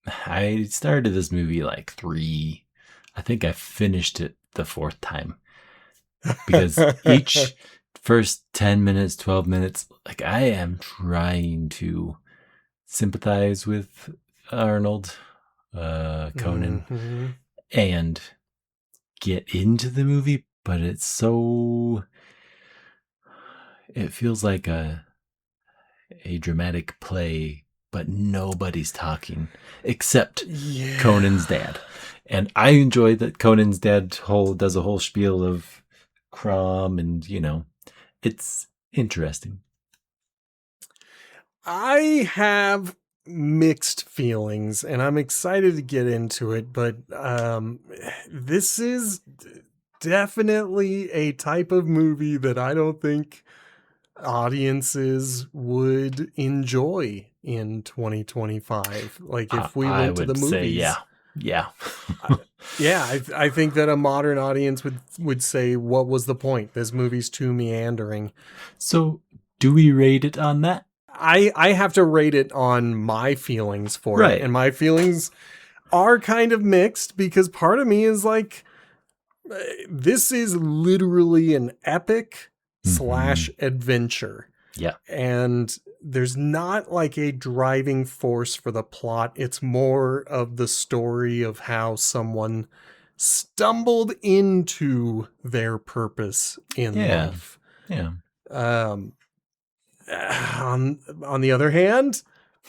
I started this movie like three. I think I finished it the fourth time because each first 10 minutes, 12 minutes, like I am trying to sympathize with Arnold, Conan, hmm and get into the movie, but it feels like a dramatic play, but nobody's talking except Yeah. Conan's dad. And I enjoy that Conan's dad does a whole spiel of Crom, and it's interesting. I have mixed feelings and I'm excited to get into it, but this is definitely a type of movie that I don't think audiences would enjoy in 2025. Like if we I went to the would say, yeah, movies, yeah. I- yeah, I think that a modern audience would say, "What was the point? This movie's too meandering." So, do we rate it on that? I have to rate it on my feelings for it, Right. and my feelings are kind of mixed because part of me is like, this is literally an epic Mm-hmm. slash adventure. Yeah. And there's not like a driving force for the plot. It's more of the story of how someone stumbled into their purpose in Yeah. life. Yeah. Um, on the other hand,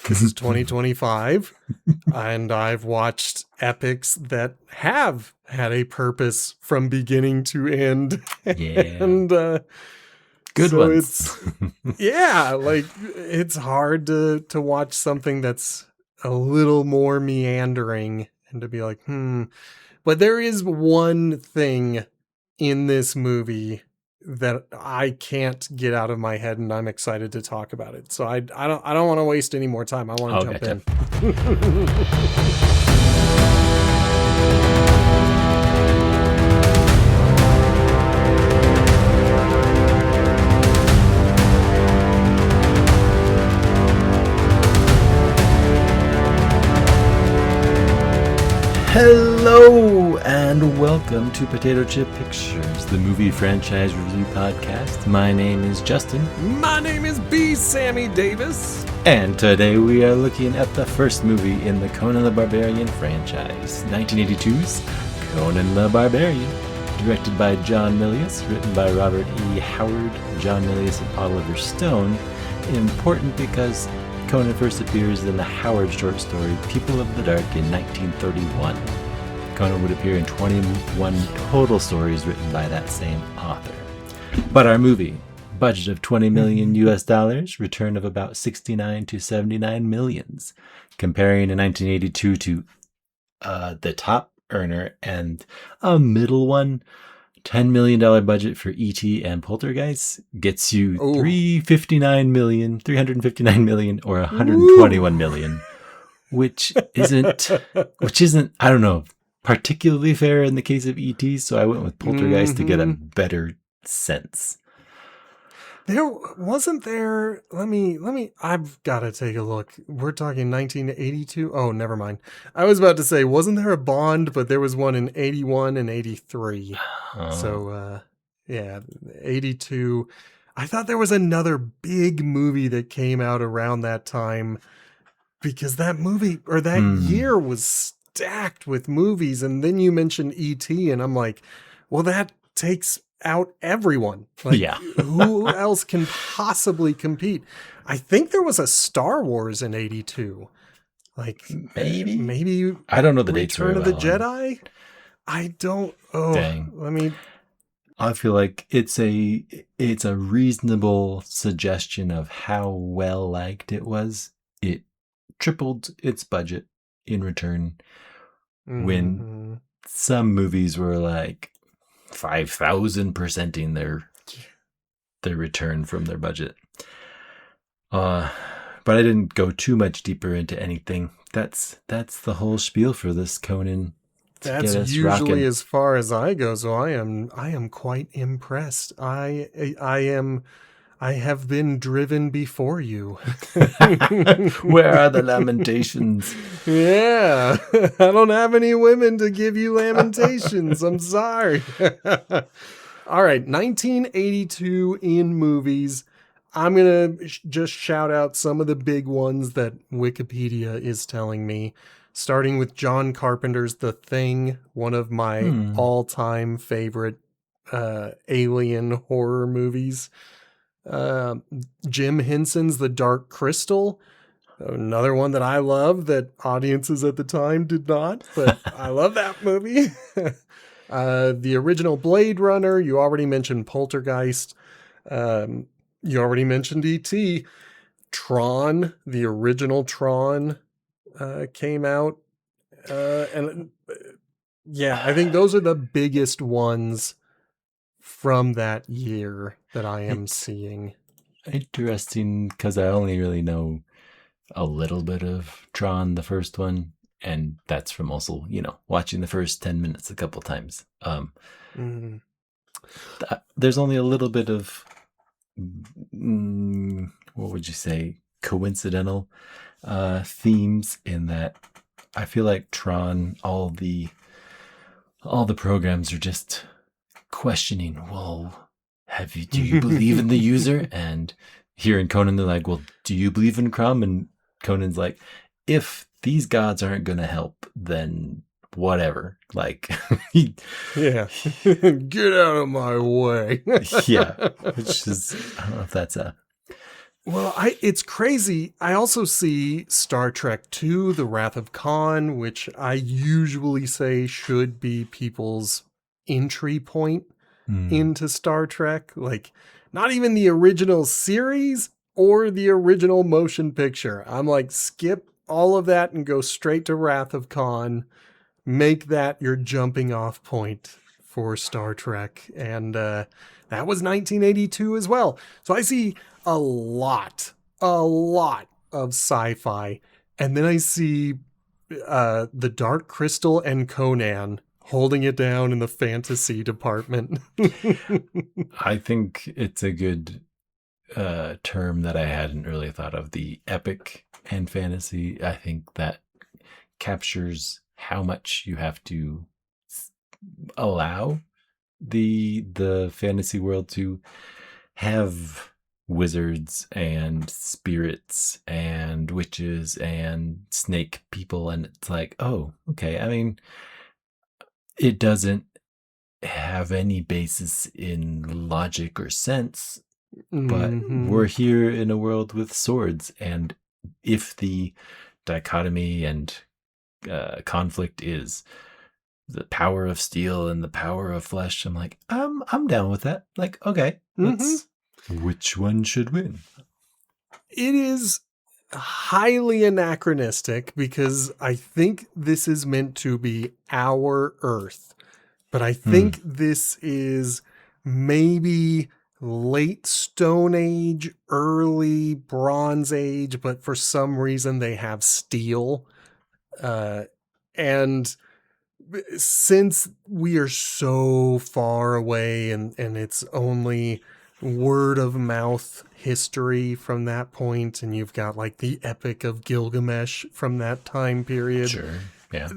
this is 2025, and I've watched epics that have had a purpose from beginning to end. Yeah. and Good so ones. it's, yeah, like it's hard to watch something that's a little more meandering and to be like, But there is one thing in this movie that I can't get out of my head, and I'm excited to talk about it. So I don't want to waste any more time. I want Oh, to jump gotcha. in. Hello and welcome to Potato Chip Pictures, the movie franchise review podcast. My name is Justin, My name is B. Sammy Davis. and today we are looking at the first movie in the Conan the Barbarian franchise, 1982's Conan the Barbarian, directed by John Milius, written by Robert E. Howard, John Milius, and Oliver Stone. Important because Conan first appears in the Howard short story People of the Dark in 1931. Conan would appear in 21 total stories written by that same author. But our movie, budget of 20 million US dollars, return of about 69 to 79 millions, comparing in 1982 to the top earner and a middle one. $10 million budget for E.T. and Poltergeist gets you Oh, 359 million, or 121 woo. million, which isn't, I don't know, particularly fair in the case of E.T., so I went with Poltergeist to get a hmm better sense. There wasn't there. I've got to take a look. We're talking 1982. Oh, never mind. I was about to say, wasn't there a Bond, but there was one in 81 and 83. Oh. So, yeah, 82. I thought there was another big movie that came out around that time because that movie or that Hmm. year was stacked with movies. And then you mentioned E.T., and I'm like, well, that takes out everyone. Like, Yeah. who else can possibly compete? I think there was a Star Wars in 82. Like, Maybe? maybe I don't know the dates very Return of the well. Jedi? I don't. Oh, Dang. let me. I feel like it's a reasonable suggestion of how well liked it was. It tripled its budget in return when Mm-hmm. some movies were like 5,000%ing their return from their budget. Uh but I didn't go too much deeper into anything. That's the whole spiel for this Conan to get That's us usually rocking. as far as I go, so I am quite impressed. I am I have been driven before you. Where are the lamentations? Yeah, I don't have any women to give you lamentations. I'm sorry. All right, 1982 in movies. I'm going to just shout out some of the big ones that Wikipedia is telling me, starting with John Carpenter's The Thing, one of my all-time favorite alien horror movies. Jim Henson's The Dark Crystal, another one that I love that audiences at the time did not, but I love that movie. The original Blade Runner, you already mentioned Poltergeist. You already mentioned E.T. Tron, the original Tron, came out. Yeah, I think those are the biggest ones from that year that I am seeing. Interesting, because I only really know a little bit of Tron, the first one, and that's from also, watching the first 10 minutes a couple times. There's only a little bit of, what would you say, coincidental themes in that I feel like Tron, all the programs are just questioning, well, do you believe in the user? And here in Conan, they're like, well, do you believe in Crumb? And Conan's like, if these gods aren't going to help, then whatever. Like, yeah, get out of my way. Yeah, which is, I don't know if that's a... Well, it's crazy. I also see Star Trek II, The Wrath of Khan, which I usually say should be people's entry point into Star Trek. Like, not even the original series or the original motion picture. I'm like, skip all of that and go straight to Wrath of Khan. Make that your jumping off point for Star Trek. And that was 1982 as well. So I see a lot of sci-fi. And then I see The Dark Crystal and Conan holding it down in the fantasy department. I think it's a good term that I hadn't really thought of, the epic and fantasy. I think that captures how much you have to allow the fantasy world to have wizards and spirits and witches and snake people. And it's like, oh, okay. I mean, it doesn't have any basis in logic or sense, but we're here in a world with swords. And if the dichotomy and conflict is the power of steel and the power of flesh, I'm like, I'm down with that. Like, okay, which one should win? It is highly anachronistic because I think this is meant to be our Earth, but I think this is maybe late Stone Age, early Bronze Age, but for some reason they have steel. And since we are so far away and it's only word of mouth history from that point, and you've got like the Epic of Gilgamesh from that time period. Sure. Yeah.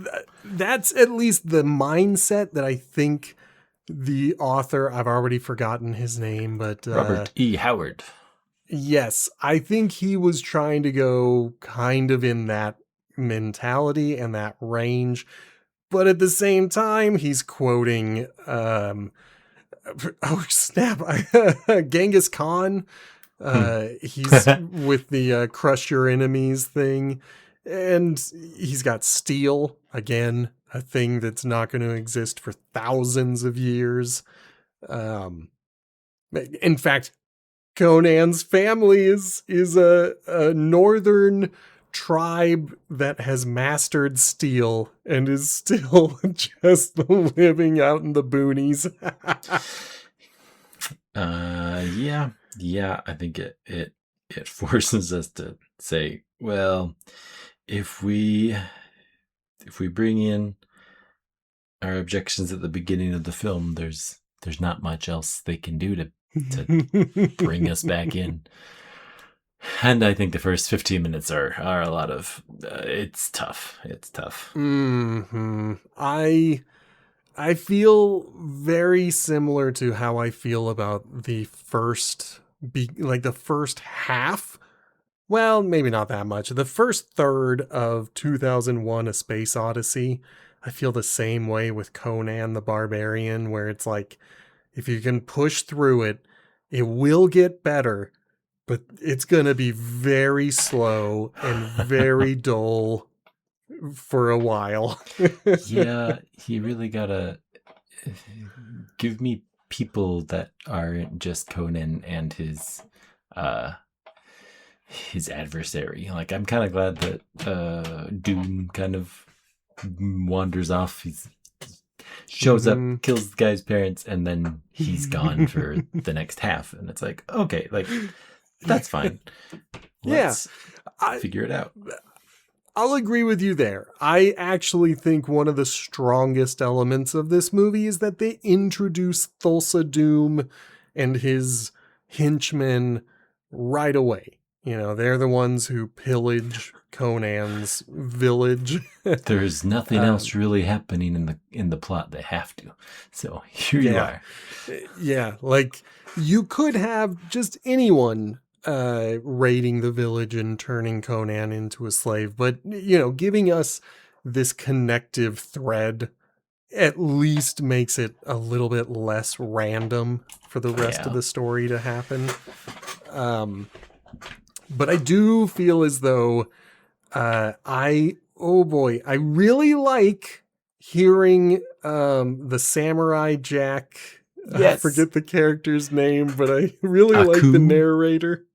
That's at least the mindset that I think the author, I've already forgotten his name, but Robert E. Howard. Yes, I think he was trying to go kind of in that mentality and that range, but at the same time he's quoting oh snap, Genghis Khan. He's with the crush your enemies thing, and he's got steel, again, a thing that's not going to exist for thousands of years. In fact, Conan's family is a northern tribe that has mastered steel and is still just living out in the boonies. Yeah, I think it forces us to say, well, if we bring in our objections at the beginning of the film, there's not much else they can do to to bring us back in. And I think the first 15 minutes are a lot of. It's tough. It's tough. I feel very similar to how I feel about the first, the first half. Well, maybe not that much. The first third of 2001: A Space Odyssey. I feel the same way with Conan the Barbarian, where it's like, if you can push through it, it will get better, but it's going to be very slow and very dull for a while. Yeah, he really gotta give me people that aren't just Conan and his adversary. Like, I'm kind of glad that Doom kind of wanders off. He's shows up, kills the guy's parents, and then he's gone for the next half. And it's like, okay, like, that's fine. Let's figure it out. I'll agree with you there. I actually think one of the strongest elements of this movie is that they introduce Thulsa Doom and his henchmen right away. You know, they're the ones who pillage Conan's village. There's nothing else really happening in the plot. They have to. So here you are. Yeah, like, you could have just anyone raiding the village and turning Conan into a slave, but, you know, giving us this connective thread at least makes it a little bit less random for the rest of the story to happen. But I do feel as though I really like hearing the Samurai Jack. Yes. I forget the character's name, but I really like the narrator.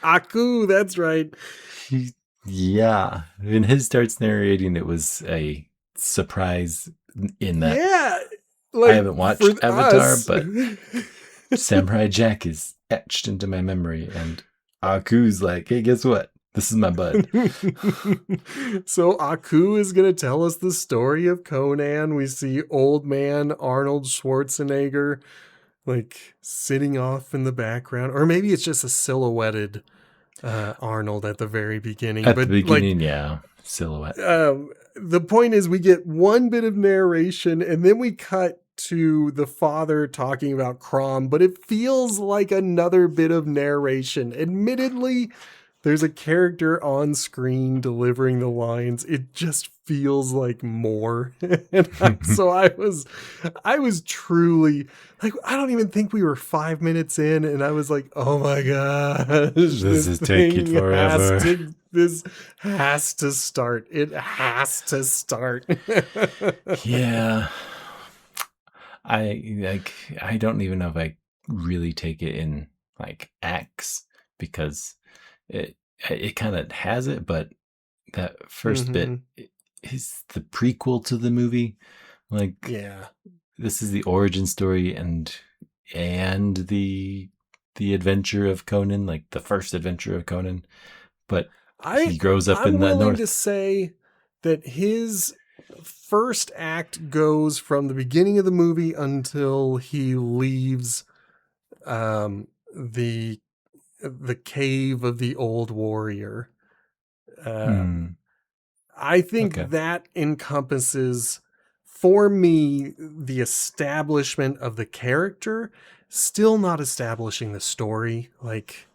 Aku, that's right. Yeah. When he starts narrating, it was a surprise in that. Yeah. Like, I haven't watched Avatar, but Samurai Jack is etched into my memory, and Aku's like, hey, guess what? This is my bud. So Aku is going to tell us the story of Conan. We see old man Arnold Schwarzenegger, like, sitting off in the background. Or maybe it's just a silhouetted Arnold at the very beginning. At the beginning, silhouette. The point is, we get one bit of narration, and then we cut to the father talking about Crom, but it feels like another bit of narration. Admittedly, there's a character on screen delivering the lines. It just feels like more. So I was truly like, I don't even think we were 5 minutes in, and I was like, oh my gosh, this is taking forever. This has to start. It has to start. Yeah. I don't even know if I really take it in like acts, because it kind of has it, but that first bit is the prequel to the movie. Like, this is the origin story and the adventure of Conan, like the first adventure of Conan. But he grows up in the north. I'm willing to say that his first act goes from the beginning of the movie until he leaves the cave of the old warrior. I think that encompasses, for me, the establishment of the character, still not establishing the story. Like,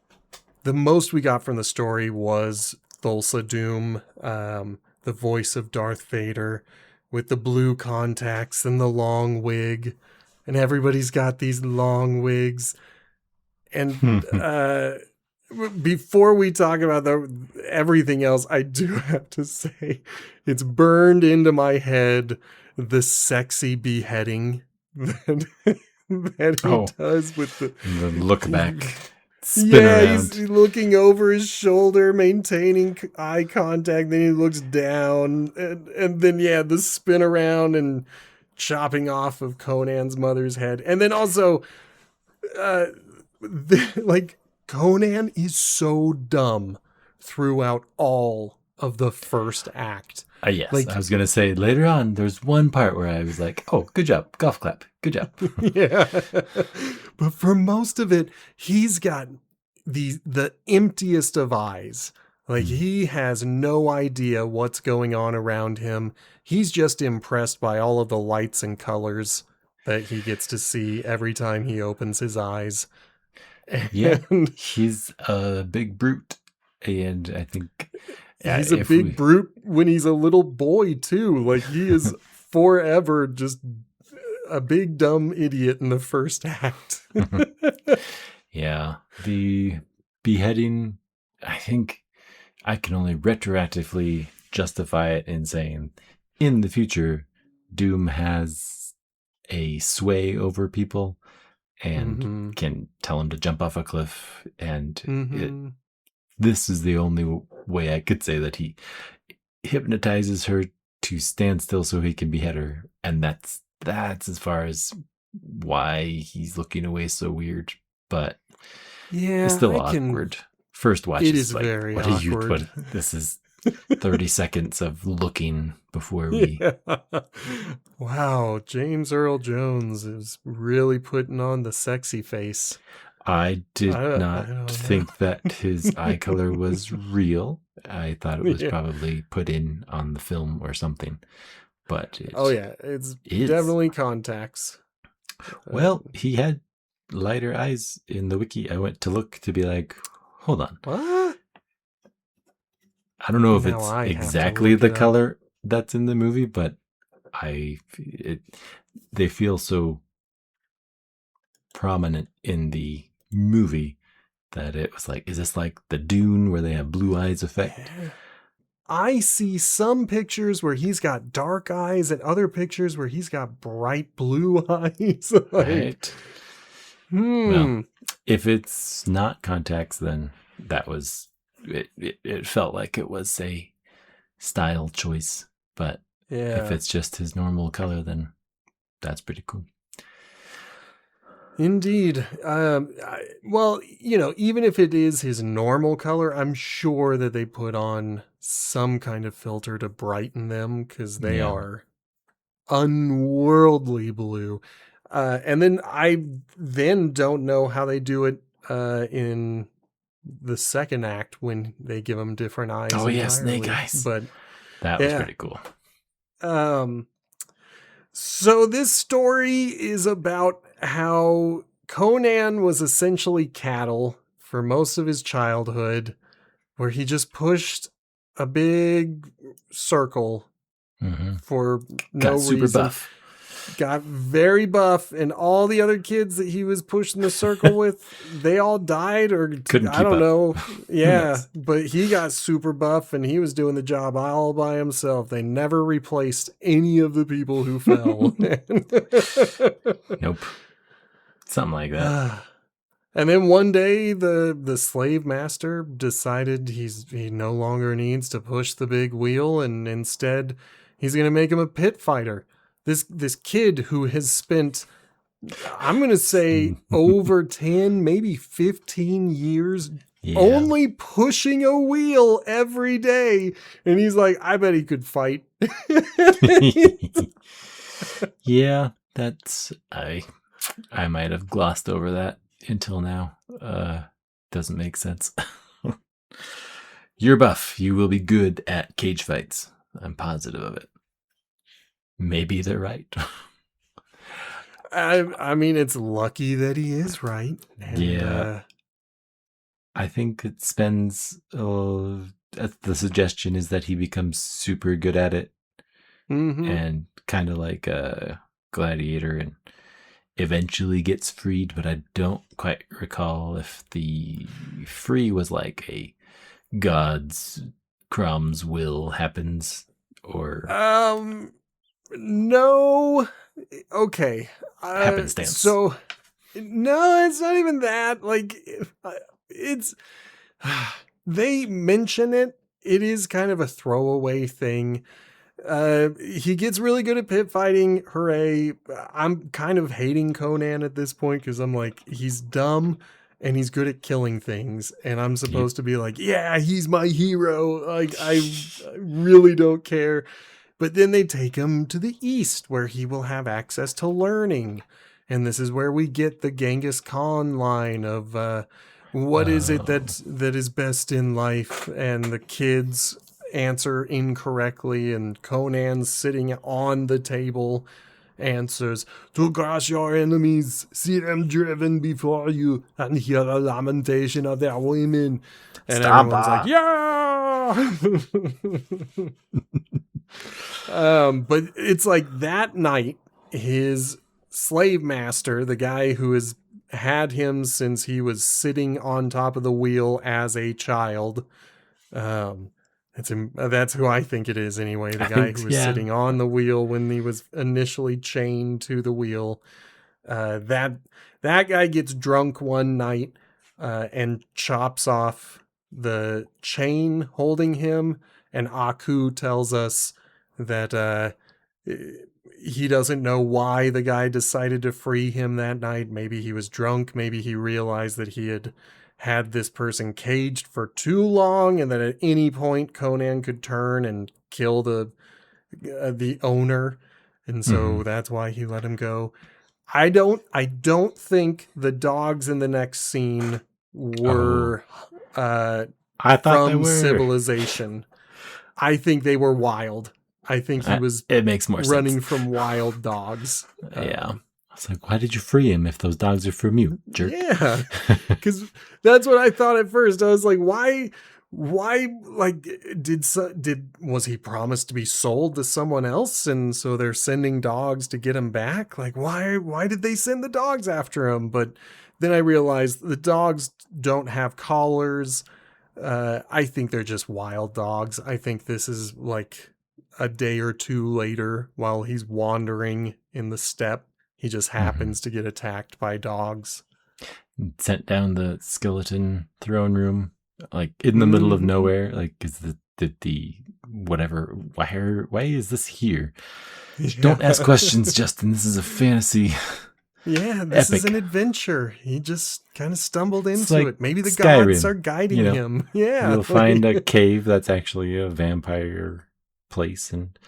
the most we got from the story was Thulsa Doom, the voice of Darth Vader, with the blue contacts and the long wig, and everybody's got these long wigs. And before we talk about everything else, I do have to say, it's burned into my head the sexy beheading that he does with the look back. Spin around. He's looking over his shoulder, maintaining eye contact. Then he looks down, and then the spin around and chopping off of Conan's mother's head. And then also, Conan is so dumb throughout all of the first act. Yes, Like, I was going to say later on, there's one part where I was like, oh, good job. Golf clap. Good job. yeah. But for most of it, he's got the emptiest of eyes. Like, he has no idea what's going on around him. He's just impressed by all of the lights and colors that he gets to see every time he opens his eyes. Yeah, And he's a big brute. And I think he's a if big we, brute when he's a little boy, too. Like, he is forever just a big dumb idiot in the first act. yeah, the beheading, I think I can only retroactively justify it in saying in the future, Doom has a sway over people and Mm-hmm. can tell them to jump off a cliff. And Mm-hmm. this is the only way I could say that he hypnotizes her to stand still so he can behead her. And that's as far as why he's looking away so weird. But it's Yeah, still I can. awkward. First watch It is is like, very what are you? awkward. This is 30 seconds of looking before we. Yeah. Wow, James Earl Jones is really putting on the sexy face. I did I not don't know. think that his eye color was real. I thought it was Yeah. probably put in on the film or something. But it Oh yeah, it's is. definitely contacts. Well, he had lighter eyes in the wiki. I went to look to be like, hold on. What? I don't know if Now it's I have to exactly look the it up. color that's in the movie, but they feel so prominent in the movie that it was like, is this like the Dune where they have blue eyes effect? I see some pictures where he's got dark eyes and other pictures where he's got bright blue eyes. Like, Right. hmm. Well, if it's not contacts, then that was it felt like it was a style choice. But Yeah. if it's just his normal color, then that's pretty cool. Indeed. Well, even if it is his normal color, I'm sure that they put on some kind of filter to brighten them because they are unworldly blue. And then I don't know how they do it in the second act when they give them different eyes. Oh yeah, entirely. snake eyes. But that was pretty cool. So this story is about how Conan was essentially cattle for most of his childhood, where he just pushed a big circle for no reason. Super buff. Got very buff, and all the other kids that he was pushing the circle with, they all died or Couldn't I don't keep know. Yeah, knows? but he got super buff and he was doing the job all by himself. They never replaced any of the people who fell. Nope. Something like that. And then one day the slave master decided he no longer needs to push the big wheel, and instead he's going to make him a pit fighter. This kid who has spent, I'm going to say, over 10, maybe 15 years only pushing a wheel every day. And he's like, I bet he could fight. Yeah, that's I might have glossed over that until now. Doesn't make sense. You're buff. You will be good at cage fights. I'm positive of it. Maybe they're right. I mean, it's lucky that he is right. And, I think it spends. The suggestion is that he becomes super good at it, and kind of like a gladiator, and eventually gets freed. But I don't quite recall if the free was like a God's crumbs will happens or no. Okay. happenstance. So no, it's not even that. Like, it's they mention it. It is kind of a throwaway thing. He gets really good at pit fighting. Hooray. I'm kind of hating Conan at this point because I'm like, he's dumb and he's good at killing things, and I'm supposed to be like, yeah, he's my hero. Like, I really don't care. But then they take him to the east where he will have access to learning. And this is where we get the Genghis Khan line of what is it that is best in life? And the kids answer incorrectly, and Conan's sitting on the table answers, to crush your enemies, see them driven before you, and hear the lamentation of their women. And everyone's like, yeah! But it's like that night, his slave master, the guy who has had him since he was sitting on top of the wheel as a child, that's who I think it is anyway. The guy who was sitting on the wheel when he was initially chained to the wheel. That guy gets drunk one night and chops off the chain holding him. And Aku tells us that he doesn't know why the guy decided to free him that night. Maybe he was drunk. Maybe he realized that he had this person caged for too long, and that at any point Conan could turn and kill the owner, and so that's why he let him go. I don't think the dogs in the next scene were I thought from they were civilization. I think they were wild. I think he was it makes more running sense. from wild dogs. Yeah. I was like, why did you free him if those dogs are from you, jerk? Yeah, because that's what I thought at first. I was like, why, like, was he promised to be sold to someone else? And so they're sending dogs to get him back? Like, why did they send the dogs after him? But then I realized the dogs don't have collars. I think they're just wild dogs. I think this is like a day or two later while he's wandering in the steppe. He just happens to get attacked by dogs. Sent down the skeleton throne room, like in the middle of nowhere. Like, is the whatever? Why is this here? Yeah. Don't ask questions, Justin. This is a fantasy. Yeah, this is an adventure. He just kind of stumbled into like it. Maybe the Skyrim, gods are guiding him. Yeah, you'll find a cave that's actually a vampire place, and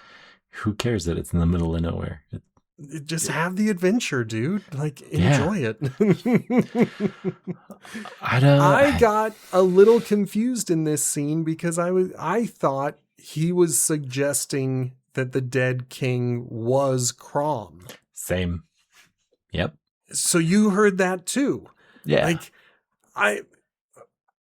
who cares that it's in the middle of nowhere? Just have the adventure, dude. Like, enjoy it. I got a little confused in this scene because I thought he was suggesting that the dead king was Crom. Same. Yep. So you heard that too. Yeah. Like,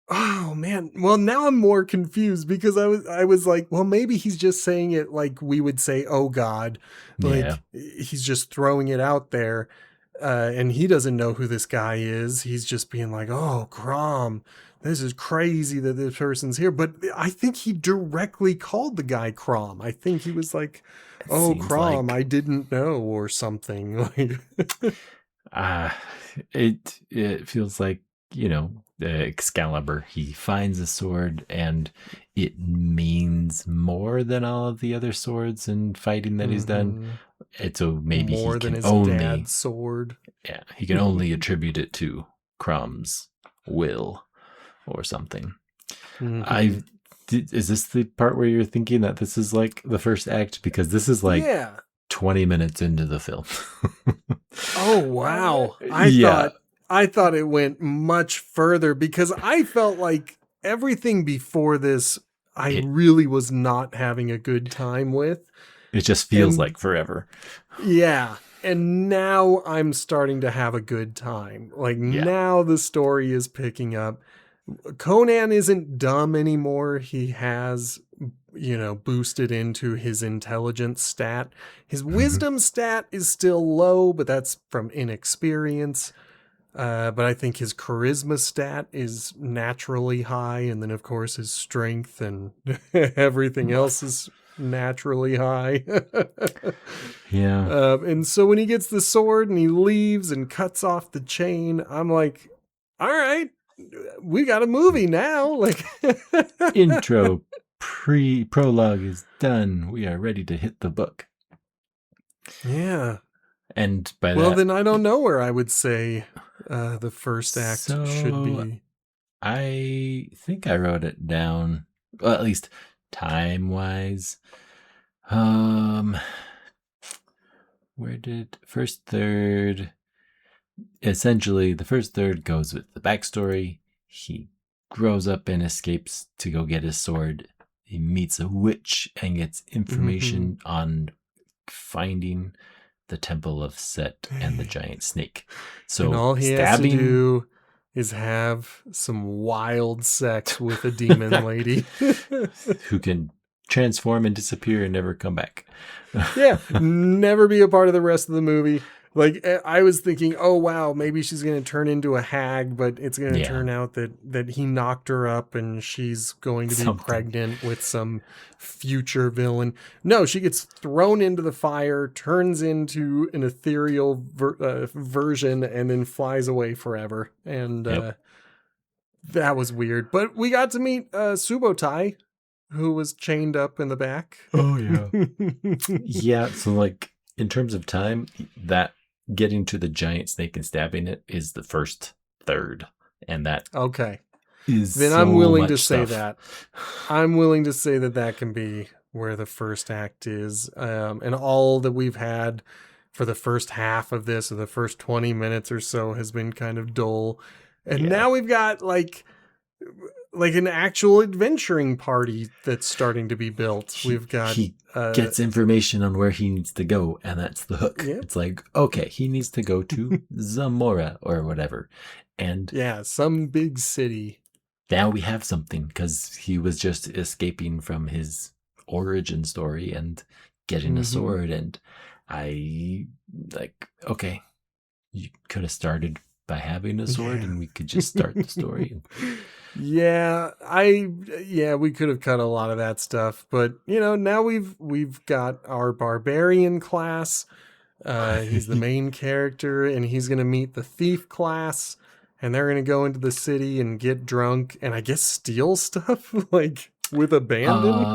oh man. Well, now I'm more confused because I was like, well, maybe he's just saying it like we would say, oh God. Like, he's just throwing it out there. And he doesn't know who this guy is. He's just being like, oh, Crom, this is crazy that this person's here. But I think he directly called the guy Crom. I think he was like, oh, Crom, I didn't know, or something. It feels like, Excalibur. He finds a sword and it means more than all of the other swords and fighting that he's done. And so maybe more he than can his only dad's sword. Yeah, he can only attribute it to Crom's will or something. Is this the part where you're thinking that this is like the first act? Because this is like 20 minutes into the film. Oh wow. I thought it went much further because I felt like everything before this I really was not having a good time with. It just feels like forever. Yeah. And now I'm starting to have a good time. Like now the story is picking up. Conan isn't dumb anymore. He has, boosted into his intelligence stat. His wisdom stat is still low, but that's from inexperience. But I think his charisma stat is naturally high. And then, of course, his strength and everything else is naturally high. Yeah. And so when he gets the sword and he leaves and cuts off the chain, I'm like, all right, we got a movie now. Like, intro prologue is done. We are ready to hit the book. Yeah. And by then I don't know where I would say the first act should So be? I think I wrote it down, well, at least time wise. Um, where did first third? Essentially, the first third goes with the backstory. He grows up and escapes to go get his sword. He meets a witch and gets Mm-hmm. information on finding the Temple of Set and the giant snake. And So all he has to stabbing do is have some wild sex with a demon lady. who can transform and disappear and never come back. Yeah, never be a part of the rest of the movie. Like I was thinking, oh wow, maybe she's going to turn into a hag, but it's going to Yeah, turn out that he knocked her up and she's going to be something. pregnant with some future villain. No, she gets thrown into the fire, turns into an ethereal version, and then flies away forever. And Yep. that was weird. But we got to meet Subotai, who was chained up in the back. Oh yeah. Yeah, so like in terms of time, that getting to the giant snake and stabbing it is the first third. And that Okay. is Then I'm so willing to much say stuff. that. I'm willing to say that that can be where the first act is. And all that we've had for the first half of this, or the first 20 minutes or so, has been kind of dull. And Yeah. now we've got like an actual adventuring party that's starting to be built. We've got He gets information on where he needs to go, and that's the hook. yep. It's like, okay, he needs to go to Zamora or whatever. And Yeah, some big city. now we have something because he was just escaping from his origin story and getting a Mm-hmm. sword. And I like, okay, you could have started by having a sword Yeah. and we could just start the story. Yeah, we could have cut a lot of that stuff, but now we've got our barbarian class. He's the main character, and he's gonna meet the thief class, and they're gonna go into the city and get drunk, and I guess steal stuff like with abandon.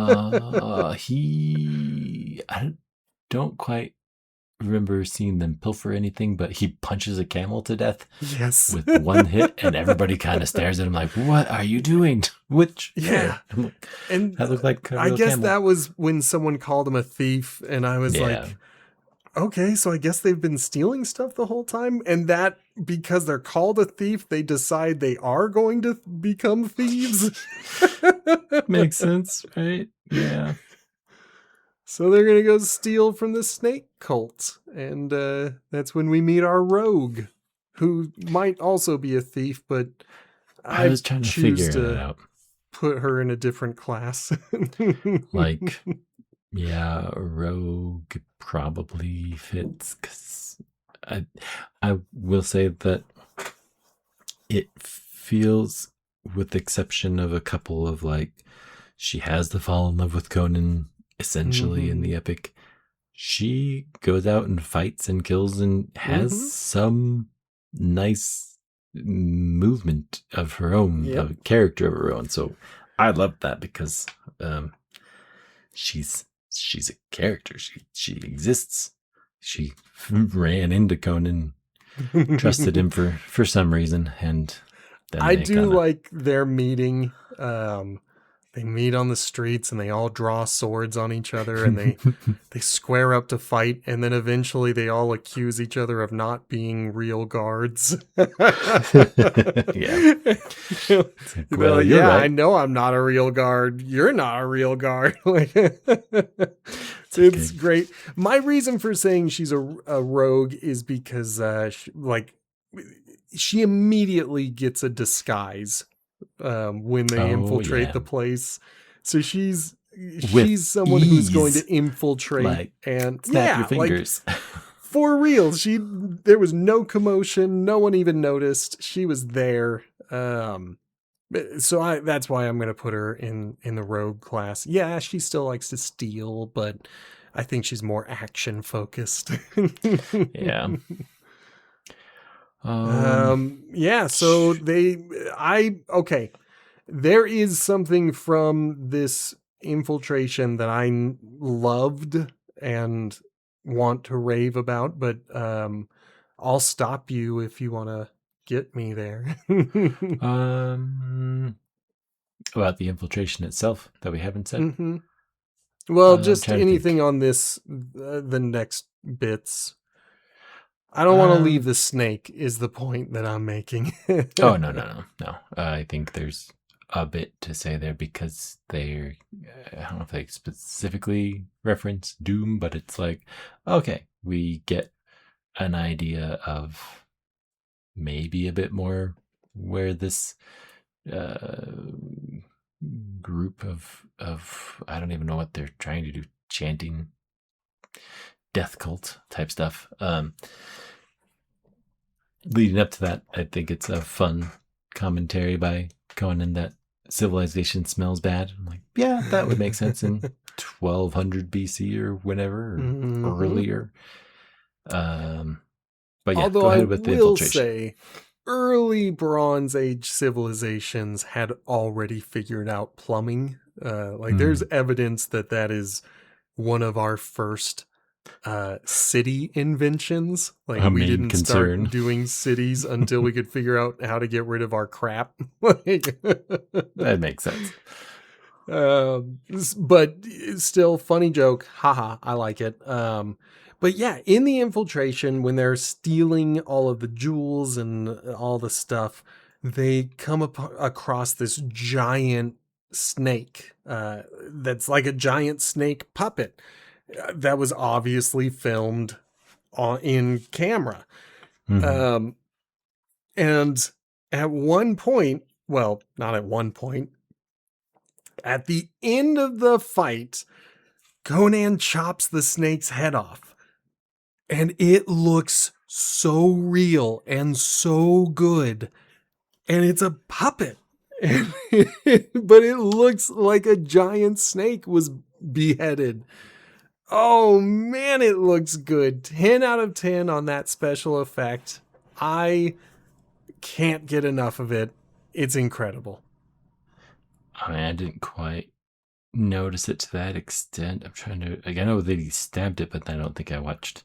I don't quite remember seeing them pilfer anything, but he punches a camel to death Yes. with one hit, and everybody kind of stares at him like, "What are you doing?" Which Yeah, I'm like, and that looked like a I real guess camel. that was when someone called him a thief, and I was Yeah, like, okay, so I guess they've been stealing stuff the whole time, and that because they're called a thief, they decide they are going to become thieves. makes sense, right? Yeah. So they're gonna go steal from the snake cult, and that's when we meet our rogue, who might also be a thief, but I I was trying to choose figure it to out. put her in a different class. Like, yeah, rogue probably fits because I will say that it feels, with the exception of a couple of like, she has to fall in love with Conan essentially in Mm-hmm. the epic. She goes out and fights and kills and has Mm-hmm. some nice movement of her own, Yep. a character of her own. So I love that because um, she's she's a character. She exists. She ran into Conan, trusted him for some reason, and then I they do kind of like their meeting. They meet on the streets and they all draw swords on each other, and they square up to fight, and then eventually they all accuse each other of not being real guards. yeah. It's like, They're well, like, you're yeah, I right. know I'm not a real guard. You're not a real guard. It's It's okay. great. My reason for saying she's a rogue is because she immediately gets a disguise when they Oh infiltrate yeah, the place. So with she's someone who's going ease, to infiltrate, like and snap your yeah, like fingers. for real. There was no commotion, no one even noticed. She was there. So that's why I'm going to put her in the rogue class. Yeah, she still likes to steal, but I think she's more action focused. Yeah. Um. Yeah, so okay. There is something from this infiltration that I loved and want to rave about, but I'll stop you if you want to get me there. About the infiltration itself that we haven't said. Mm-hmm. Well, I'm just trying to anything think. on this, the next bits. I don't want to leave the snake is the point that I'm making. Oh, no. I think there's a bit to say there because they're, I don't know if they specifically reference Doom, but it's like, okay, we get an idea of maybe a bit more where this group of I don't even know what they're trying to do, chanting death cult type stuff. Leading up to that, I think it's a fun commentary by Conan that civilization smells bad. I'm like, yeah, that would make sense in 1200 BC or whenever or earlier. But yeah, Although go I ahead with the will infiltration. say, early Bronze Age civilizations had already figured out plumbing. There's evidence that is one of our first city inventions. Like, A we main didn't concern. start doing cities until we could figure out how to get rid of our crap. Like, That makes sense. but still, funny joke. Haha, I like it. But yeah, in the infiltration, when they're stealing all of the jewels and all the stuff, they come across this giant snake that's like a giant snake puppet that was obviously filmed in camera. Mm-hmm. And at one point, well, not at one point, at the end of the fight, Conan chops the snake's head off. And it looks so real and so good. And it's a puppet. But it looks like a giant snake was beheaded. Oh man, it looks good. 10 out of 10 on that special effect. I can't get enough of it. It's incredible. I mean, I didn't quite notice it to that extent. I'm trying to. Like, I know that he stabbed it, but I don't think I watched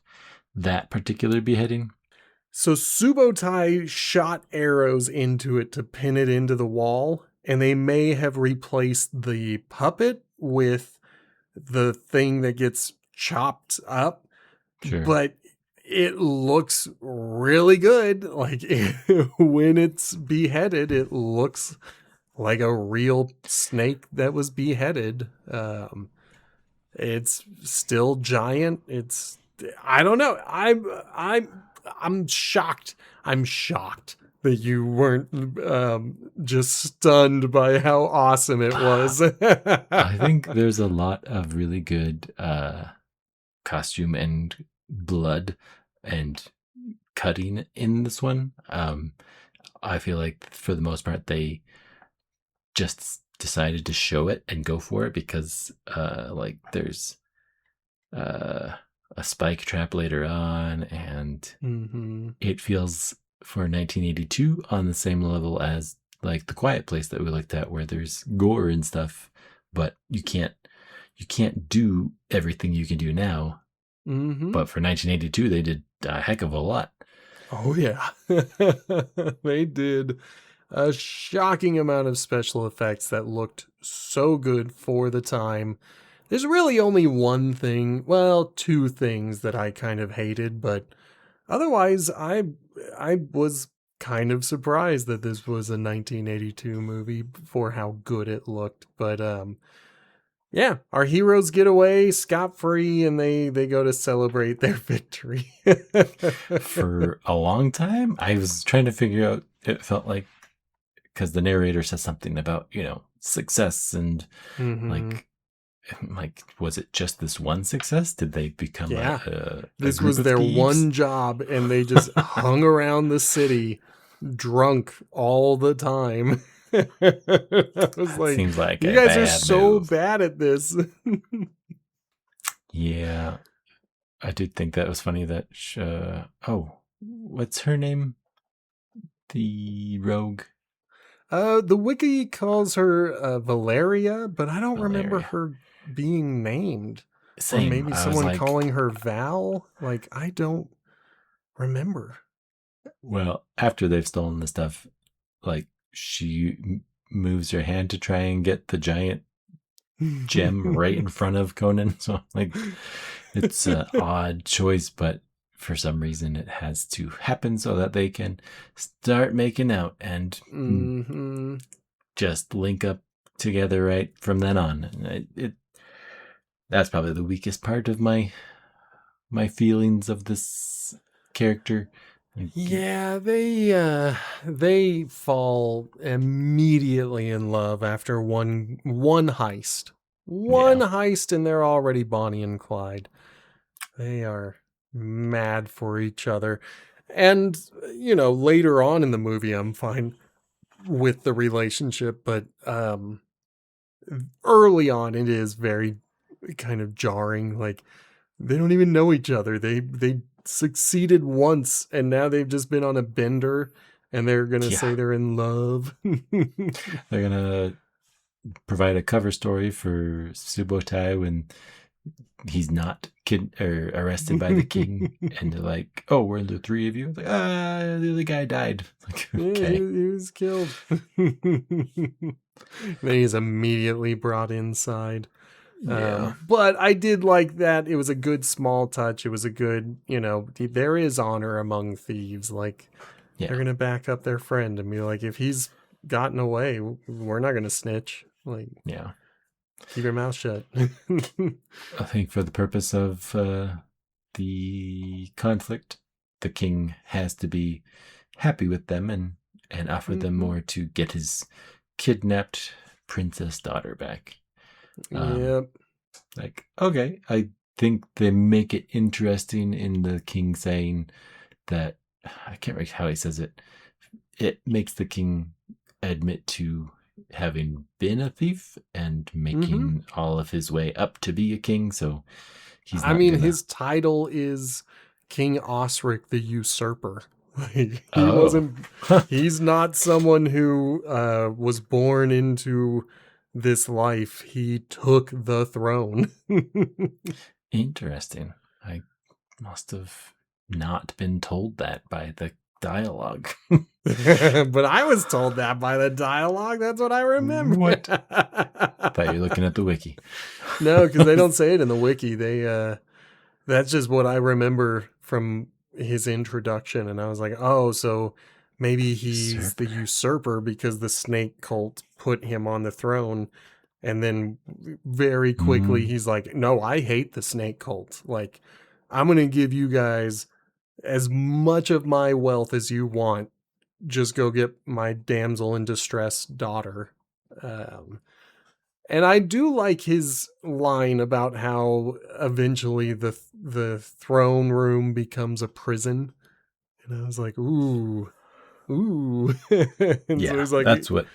that particular beheading. So Subotai shot arrows into it to pin it into the wall, and they may have replaced the puppet with the thing that gets chopped up. Sure. But it looks really good. Like, when it's beheaded, it looks like a real snake that was beheaded. It's still giant. I don't know. I'm shocked. I'm shocked that you weren't just stunned by how awesome it was. I think there's a lot of really good costume and blood and cutting in this one. I feel like for the most part they just decided to show it and go for it because there's a spike trap later on, and it feels for 1982 on the same level as like The Quiet Place that we looked at, where there's gore and stuff, but you can't do everything you can do now. But for 1982, they did a heck of a lot. Oh yeah, they did a shocking amount of special effects that looked so good for the time. There's really only one thing, well, two things that I kind of hated, but otherwise I was kind of surprised that this was a 1982 movie for how good it looked. But yeah, our heroes get away scot-free and they go to celebrate their victory. For a long time, I was trying to figure out, it felt like, because the narrator says something about, success and like, was it just this one success? Did they become this group was of their thieves? one job, and they just hung around the city drunk all the time. I was like, seems like you a guys are bad so move. bad at this. Yeah, I did think that was funny that what's her name, the rogue? The wiki calls her Valeria, but I don't remember Valeria. her being named. Or Same. maybe I was someone like, calling her Val. Like, I don't remember. Well, after they've stolen the stuff, like she moves her hand to try and get the giant gem right in front of Conan. So like it's an odd choice, but for some reason it has to happen so that they can start making out and Mm-hmm. just link up together right from then on. And that's probably the weakest part of my feelings of this character. Yeah, they fall immediately in love after one heist. One Yeah. heist and they're already Bonnie and Clyde. They are mad for each other. And later on in the movie I'm fine with the relationship, but early on it is very kind of jarring. Like they don't even know each other. They succeeded once and now they've just been on a bender and they're gonna say Yeah. they're in love. They're gonna provide a cover story for Subotai when he's not arrested by the king, and they're like, "Oh, we're the three of you." It's like, the other guy died. Like, Yeah, okay, he was killed. Then he's immediately brought inside. yeah, But I did like that. It was a good small touch. It was a good, there is honor among thieves. Like they're yeah, gonna back up their friend and be like, if he's gotten away, we're not gonna snitch. Like yeah. keep your mouth shut. I think for the purpose of the conflict, the king has to be happy with them and offer them Mhm. more to get his kidnapped princess daughter back. Um, Yep. Like, okay, I think they make it interesting in the king saying that, I can't remember how he says it. It makes the king admit to having been a thief and Hmm. making all of his way up to be a king. So he's I not mean, gonna. his title is King Osric the Usurper. Like, he Oh, wasn't. He's not someone who was born into this life. He took the throne. interesting. I must have not been told that by the dialogue. But I was told that by the dialogue. That's what I remember. What? Thought you were looking at the wiki. No, because they don't say it in the wiki. That's just what I remember from his introduction. And I was like, oh, so maybe he's the Usurper. usurper because the snake cult put him on the throne. And then very quickly Mm, he's like, no, I hate the snake cult. Like, I'm going to give you guys as much of my wealth as you want. Just go get my damsel in distress daughter. Um, and I do like his line about how eventually the throne room becomes a prison. And I was like, ooh, ooh. And so yeah, he's like, that's what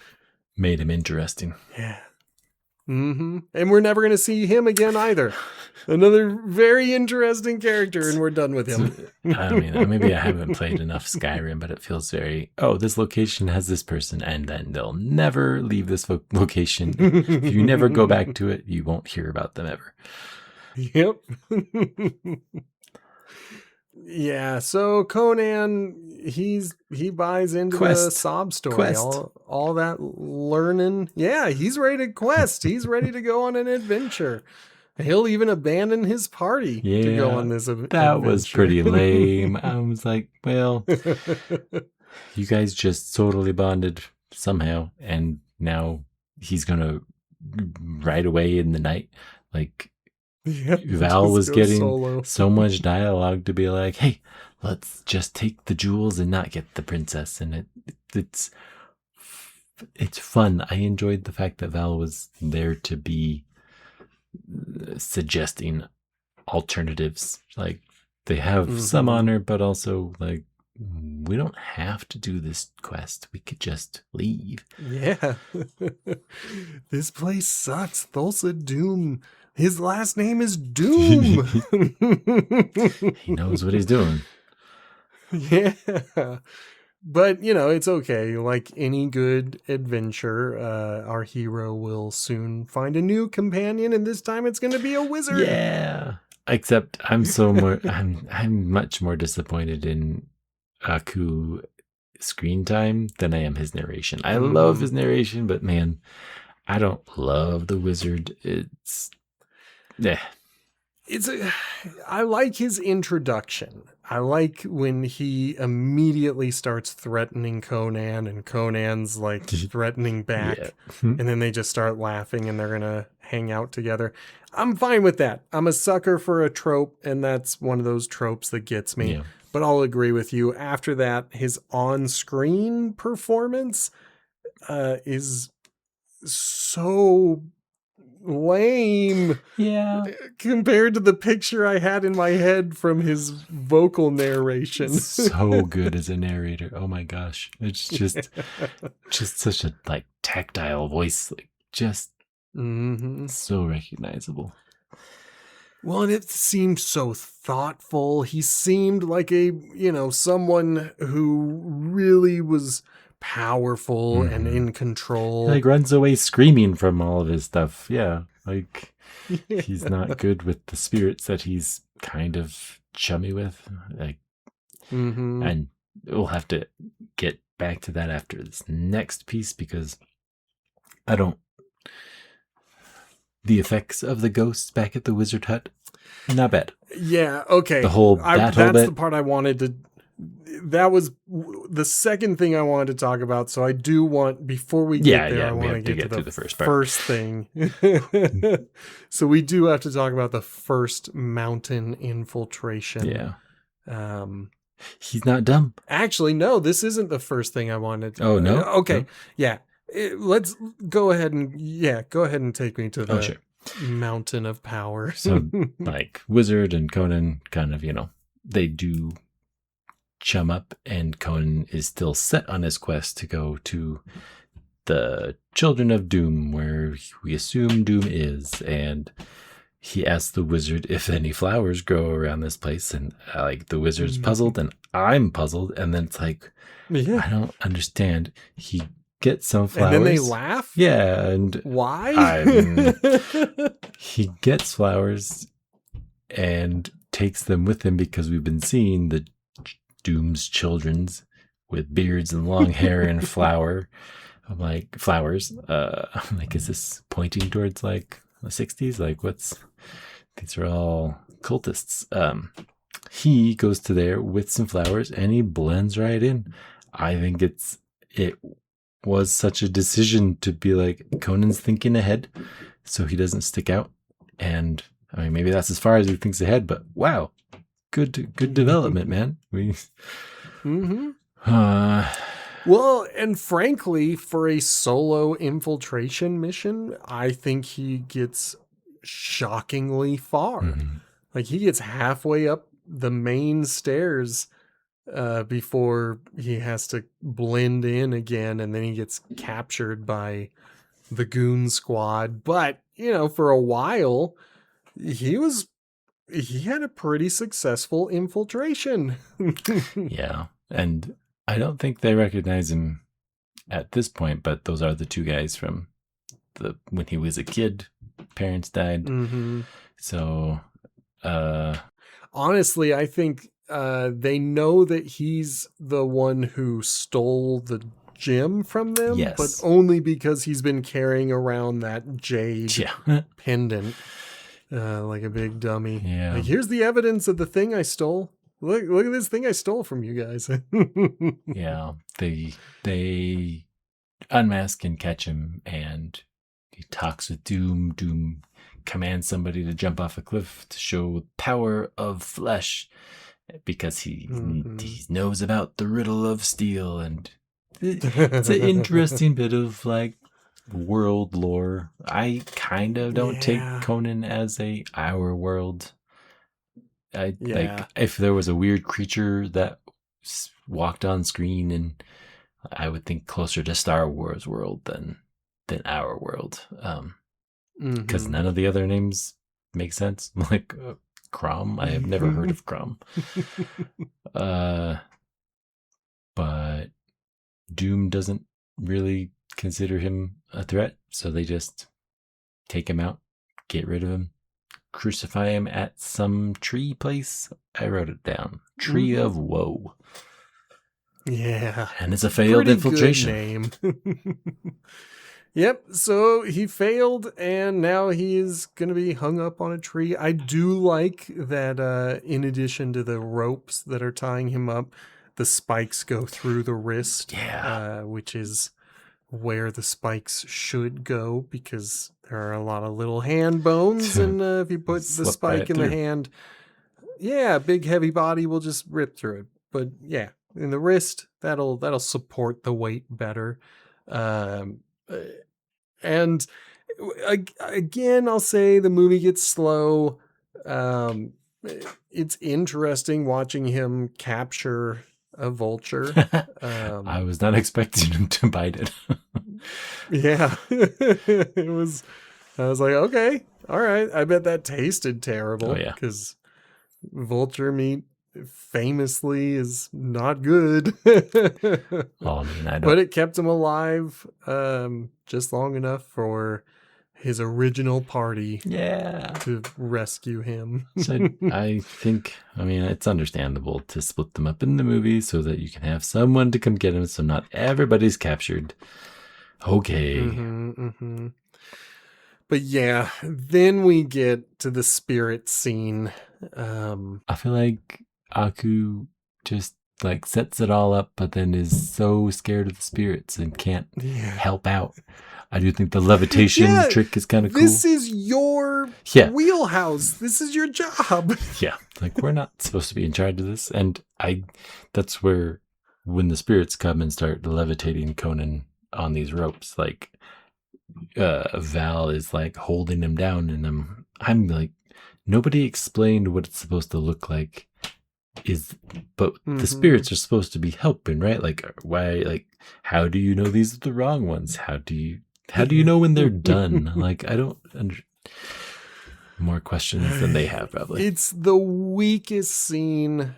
made him interesting. yeah. Mm-hmm. And we're never going to see him again either. Another very interesting character, and we're done with So, him. I mean, maybe I haven't played enough Skyrim, but it feels very, this location has this person, and then they'll never leave this location. If you never go back to it, you won't hear about them ever. Yep. Yeah, so Conan, he buys into the Quest. sob story, Quest. all that learning. Yeah, he's ready to quest. He's ready to go on an adventure. He'll even abandon his party to go Yeah, on this that was adventure. pretty lame. I was like, well, you guys just totally bonded somehow, and now he's gonna ride away in the night. Like, Yep, Val just was go getting solo. so much dialogue to be like, hey, let's just take the jewels and not get the princess. And it's it's fun. I enjoyed the fact that Val was there to be suggesting alternatives. Like, they have some Mm-hmm. honor, but also like, we don't have to do this quest. We could just leave. Yeah. This place sucks. Thulsa Doom. His last name is Doom. He knows what he's doing. Yeah. But, it's okay. Like any good adventure, our hero will soon find a new companion, and this time it's going to be a wizard. Yeah. Except I'm much more disappointed in Aku screen time than I am his narration. I love his narration, but man, I don't love the wizard. I like his introduction. I like when he immediately starts threatening Conan and Conan's like threatening back. Yeah. And then they just start laughing and they're going to hang out together. I'm fine with that. I'm a sucker for a trope, and that's one of those tropes that gets me. Yeah. But I'll agree with you. After that, his on-screen performance is so lame. Yeah. Compared to the picture I had in my head from his vocal narration. So good as a narrator. Oh my gosh. It's just such a like tactile voice, like just so recognizable. Well, and it seemed so thoughtful. He seemed like a, someone who really was powerful and in control. He like runs away screaming from all of his stuff. Yeah. Like he's not good with the spirits that he's kind of chummy with. Like, and we'll have to get back to that after this next piece, because the effects of the ghosts back at the wizard hut, not bad. Yeah, okay. That's the part I wanted to. That was the second thing I wanted to talk about. So I do want, before we get there, I want to get to the first thing. So we do have to talk about the first mountain infiltration. Yeah. He's not dumb. Actually, no, this isn't the first thing I wanted to. Oh, no? Okay. No? Yeah. Let's go ahead and take me to the mountain of power. So like Wizard and Conan kind of, they do chum up, and Conan is still set on his quest to go to the Children of Doom, where we assume Doom is, and he asks the wizard if any flowers grow around this place, and like the wizard's puzzled and I'm puzzled, and then it's like, I don't understand. He gets some flowers, and then they laugh. Yeah, and why? He gets flowers and takes them with him, because we've been seeing the Doom's children's with beards and long hair and flowers. I'm like, is this pointing towards like the 60s? Like, these are all cultists. He goes to there with some flowers and he blends right in. I think it was such a decision to be like, Conan's thinking ahead so he doesn't stick out. And I mean, maybe that's as far as he thinks ahead, but wow, good development, man. Well, and frankly, for a solo infiltration mission, I think he gets shockingly far. Like, he gets halfway up the main stairs before he has to blend in again, and then he gets captured by the goon squad. But, for a while, he had a pretty successful infiltration. Yeah. And I don't think they recognize him at this point, but those are the two guys from when he was a kid, parents died. So, honestly, I think they know that he's the one who stole the gem from them, but only because he's been carrying around that jade pendant. Like a big dummy. Yeah. Like, here's the evidence of the thing I stole. Look at this thing I stole from you guys. Yeah. They unmask and catch him, and he talks with Doom. Doom commands somebody to jump off a cliff to show power of flesh, because he knows about the riddle of steel. And it's an interesting bit of like world lore. I kind of don't take Conan as our world. Like, if there was a weird creature that walked on screen, and I would think closer to Star Wars world than our world, because none of the other names make sense. Like Crom, I have never heard of Crom. But Doom doesn't really consider him a threat, so they just take him out, get rid of him, crucify him at some tree place. I wrote it down. Tree of Woe. Yeah. And it's a failed Pretty infiltration. good name. Yep, so he failed, and now he is going to be hung up on a tree. I do like that in addition to the ropes that are tying him up, the spikes go through the wrist, which is where the spikes should go, because there are a lot of little hand bones, and if you put the spike in the hand, big heavy body will just rip through it. But yeah, in the wrist, that'll support the weight better. And again, I'll say the movie gets slow. It's interesting watching him capture a vulture. I was not expecting him to bite it. Yeah. I was like, okay, all right. I bet that tasted terrible. Oh, yeah. Because vulture meat famously is not good. Oh, I mean, but it kept him alive just long enough for his original party to rescue him. So I think, I mean, it's understandable to split them up in the movie so that you can have someone to come get him, so not everybody's captured. Okay. But yeah, then we get to the spirit scene. I feel like Aku just like sets it all up, but then is so scared of the spirits and can't help out. I do think the levitation trick is kind of cool. This is your wheelhouse. This is your job. Yeah, like we're not supposed to be in charge of this. And that's where when the spirits come and start levitating Conan on these ropes, like Val is like holding him down, and I'm like, nobody explained what it's supposed to look like. But the spirits are supposed to be helping, right? Like, why? Like, how do you know these are the wrong ones? How do you know when they're done? Like, I don't. More questions than they have, probably. It's the weakest scene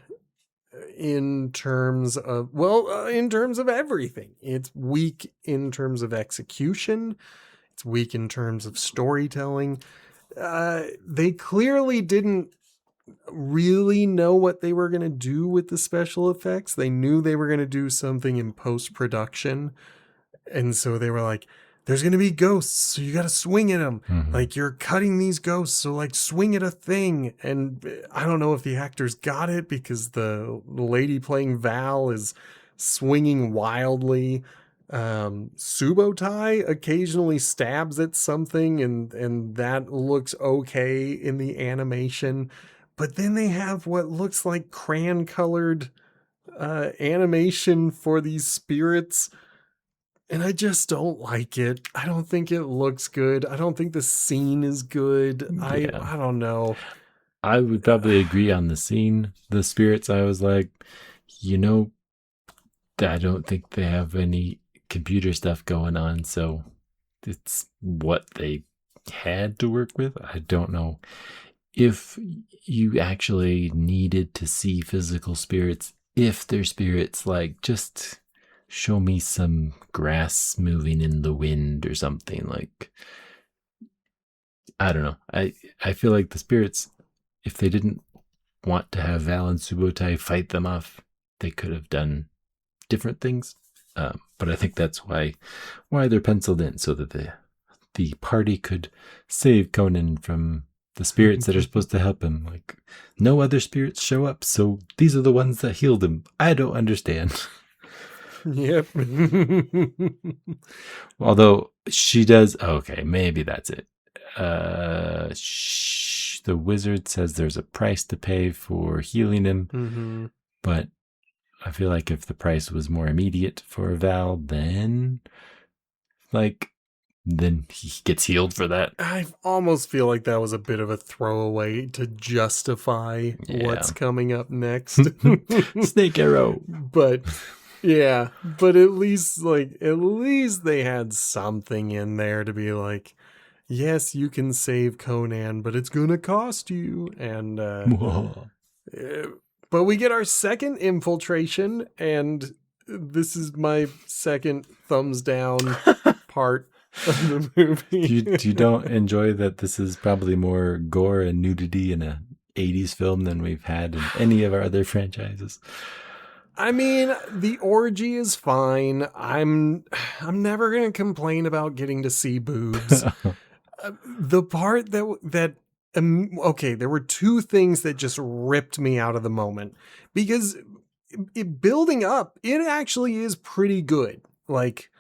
in terms of everything. It's weak in terms of execution. It's weak in terms of storytelling. They clearly didn't really know what they were going to do with the special effects. They knew they were going to do something in post-production. And so they were like, there's going to be ghosts, so you got to swing at them. Like, you're cutting these ghosts, so like swing at a thing. And I don't know if the actors got it, because the lady playing Val is swinging wildly. Subotai occasionally stabs at something, and that looks okay in the animation. But then they have what looks like crayon-colored animation for these spirits, and I just don't like it. I don't think it looks good. I don't think the scene is good. I don't know. I would probably agree on the scene. The spirits, I was like, I don't think they have any computer stuff going on, so it's what they had to work with. I don't know if you actually needed to see physical spirits. If they're spirits, like, just show me some grass moving in the wind or something. Like, I don't know. I feel like the spirits, if they didn't want to have Val and Subotai fight them off, they could have done different things. But I think that's why they're penciled in, so that the party could save Conan from the spirits that are supposed to help him. Like, no other spirits show up, so these are the ones that healed him. I don't understand. Yep. Although she does. Okay, maybe that's it. The wizard says there's a price to pay for healing him, but I feel like if the price was more immediate for Val, then he gets healed for that. I almost feel like that was a bit of a throwaway to justify what's coming up next. Snake arrow. But at least they had something in there to be like, yes, you can save Conan, but it's gonna cost you. And but we get our second infiltration, and this is my second thumbs down part of the movie. You don't enjoy that this is probably more gore and nudity in a 80s film than we've had in any of our other franchises? I mean, the orgy is fine. I'm never gonna complain about getting to see boobs. The part okay, there were two things that just ripped me out of the moment because building up, it actually is pretty good. Like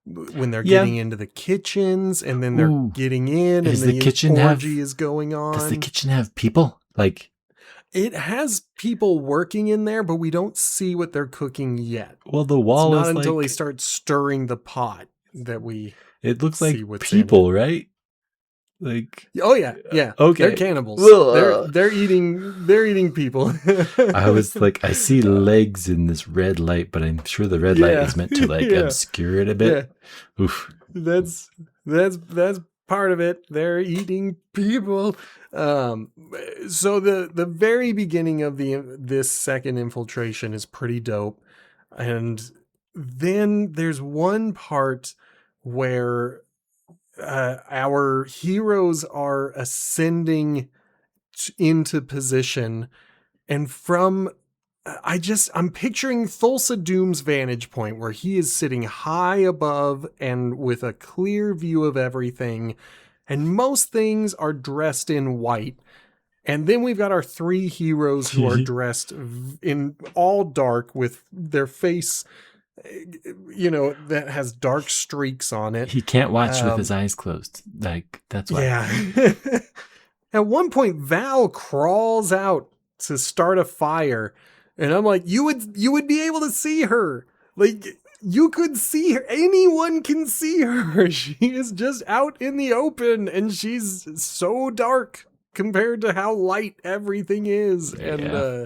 when they're Yeah. getting into the kitchens and then they're Ooh. getting in Does and the the kitchen orgy have- is going on. Does the kitchen have people? Like, it has people working in there, but we don't see what they're cooking yet. well, the It's wall not is until like, they start stirring the pot that we it looks see like what's people, right? Like, Oh yeah. okay. They're cannibals. Ugh. They're eating people. I was like, I see legs in this red light, but I'm sure the red light is meant to like obscure it a bit. Yeah. Oof. That's part of it. They're eating people. So the very beginning of this second infiltration is pretty dope, and then there's one part where our heroes are ascending into position, and I'm picturing Thulsa Doom's vantage point where he is sitting high above and with a clear view of everything, and most things are dressed in white. And then we've got our three heroes who are dressed in all dark with their face, that has dark streaks on it. He can't watch with his eyes closed. Like, that's why. Yeah. At one point, Val crawls out to start a fire, and I'm like, you would be able to see her. Like, you could see her. Anyone can see her. She is just out in the open, and she's so dark compared to how light everything is. Yeah.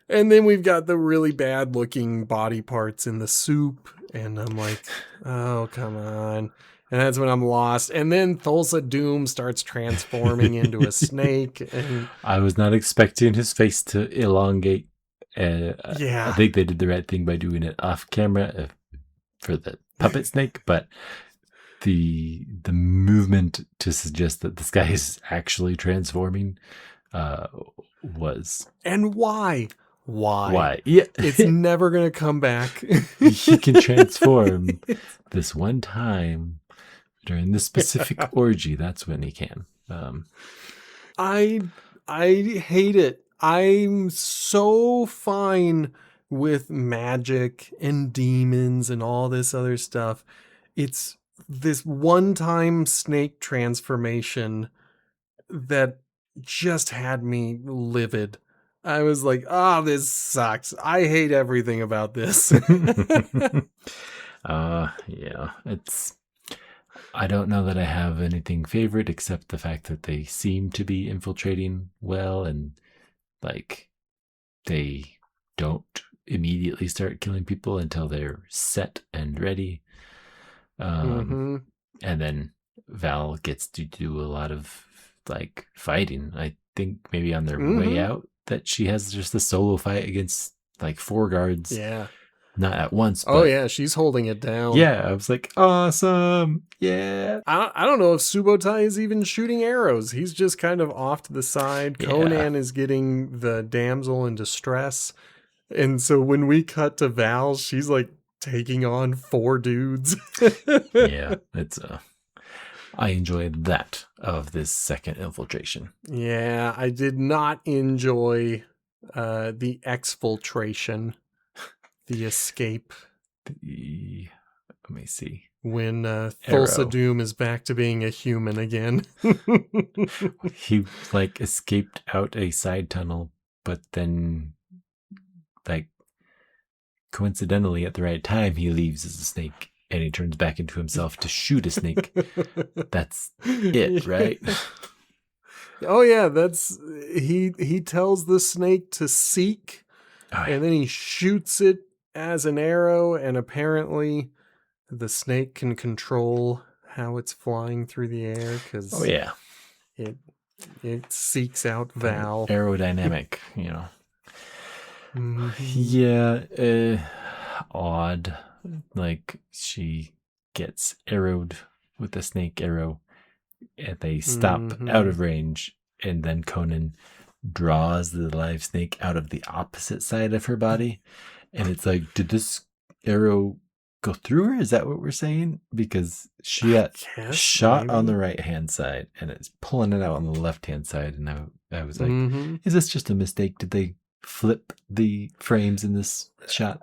And then we've got the really bad looking body parts in the soup, and I'm like, oh, come on. And that's when I'm lost. And then Thulsa Doom starts transforming into a snake. And I was not expecting his face to elongate. I think they did the right thing by doing it off camera for the puppet snake, but the movement to suggest that this guy is actually transforming was... And why? Yeah. It's never going to come back. He can transform this one time during this specific orgy. That's when he can. I hate it. I'm so fine with magic and demons and all this other stuff. It's this one-time snake transformation that just had me livid. I was like, this sucks. I hate everything about this. Yeah, I don't know that I have anything favorite except the fact that they seem to be infiltrating well, and like they don't immediately start killing people until they're set and ready. And then Val gets to do a lot of like fighting. I think maybe on their way out that she has just a solo fight against like 4 guards. Yeah. Not at once. Oh yeah, she's holding it down. Yeah, I was like, awesome. Yeah. I don't know if Subotai is even shooting arrows. He's just kind of off to the side. Yeah. Conan is getting the damsel in distress. And so when we cut to Val, she's like taking on 4 dudes. Yeah, it's I enjoyed that of this second infiltration. Yeah, I did not enjoy the exfiltration, the escape. Let me see. When Thulsa Doom is back to being a human again. He like escaped out a side tunnel, but then like coincidentally at the right time he leaves as a snake and he turns back into himself to shoot a snake. That's it, right? Oh yeah, that's he tells the snake to seek, and then he shoots it as an arrow, and apparently the snake can control how it's flying through the air because it seeks out Val. Aerodynamic, Yeah, odd. Like she gets arrowed with a snake arrow and they stop out of range, and then Conan draws the live snake out of the opposite side of her body. And it's like, did this arrow go through her? Is that what we're saying? Because she got shot on the right hand side and it's pulling it out on the left hand side. And I was like, is this just a mistake? Did they flip the frames in this shot?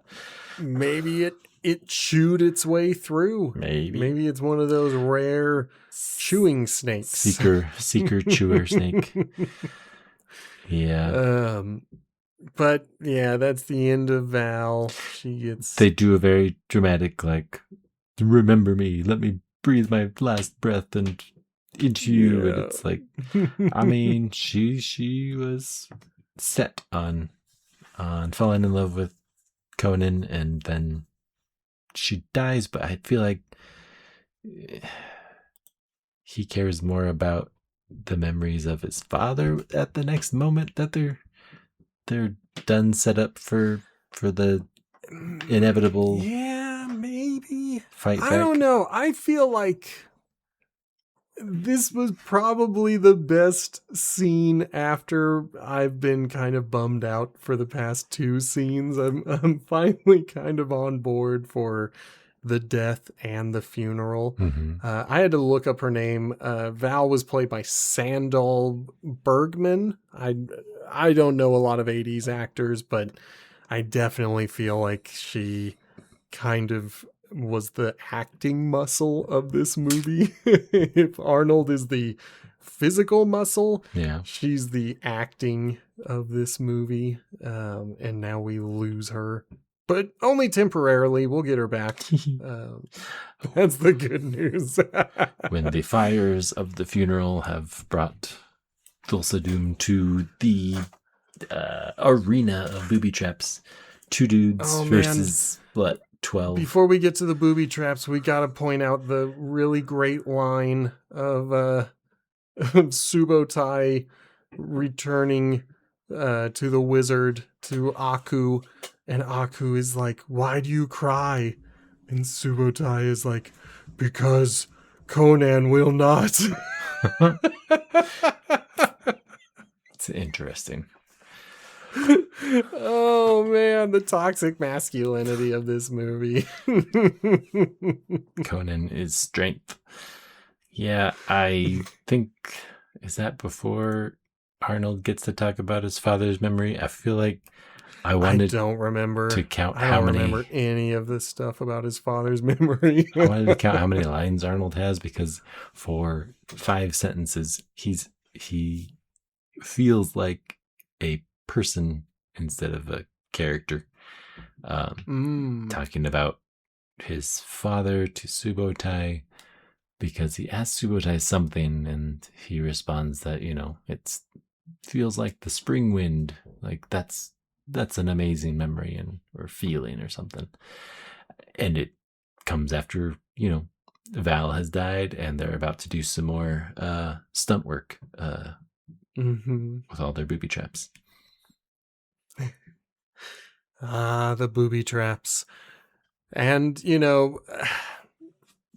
Maybe it chewed its way through. Maybe it's one of those rare chewing snakes. Seeker chewer snake. Yeah. But yeah, that's the end of Val. They do a very dramatic, like, remember me, let me breathe my last breath and into you. And it's like, I mean, she was set on falling in love with Conan, and then she dies, but I feel like he cares more about the memories of his father at the next moment that they're done, set up for the inevitable maybe fight back. I don't know. I feel like this was probably the best scene after I've been kind of bummed out for the past two scenes. I'm finally kind of on board for the death and the funeral. I had to look up her name. Val was played by Sandal Bergman. I don't know a lot of 80s actors, but I definitely feel like she kind of was the acting muscle of this movie. If Arnold is the physical muscle, she's the acting of this movie. And now we lose her, but only temporarily. We'll get her back. That's the good news. When the fires of the funeral have brought Dulcedum to the arena of booby traps, two dudes versus what, 12. Before we get to the booby traps, we got to point out the really great line of Subotai returning to the wizard, to Aku, and Aku is like, "Why do you cry?" And Subotai is like, "Because Conan will not." It's interesting. Oh man, the toxic masculinity of this movie. Conan is strength. Yeah, I think, is that before Arnold gets to talk about his father's memory? I feel like I don't remember to count I don't remember any of this stuff about his father's memory. I wanted to count how many lines Arnold has, because for 5 sentences he feels like a person instead of a character. Talking about his father to Subotai, because he asks Subotai something and he responds that, it feels like the spring wind, like that's an amazing memory or feeling or something. And it comes after, Val has died and they're about to do some more stunt work with all their booby traps. The booby traps. And,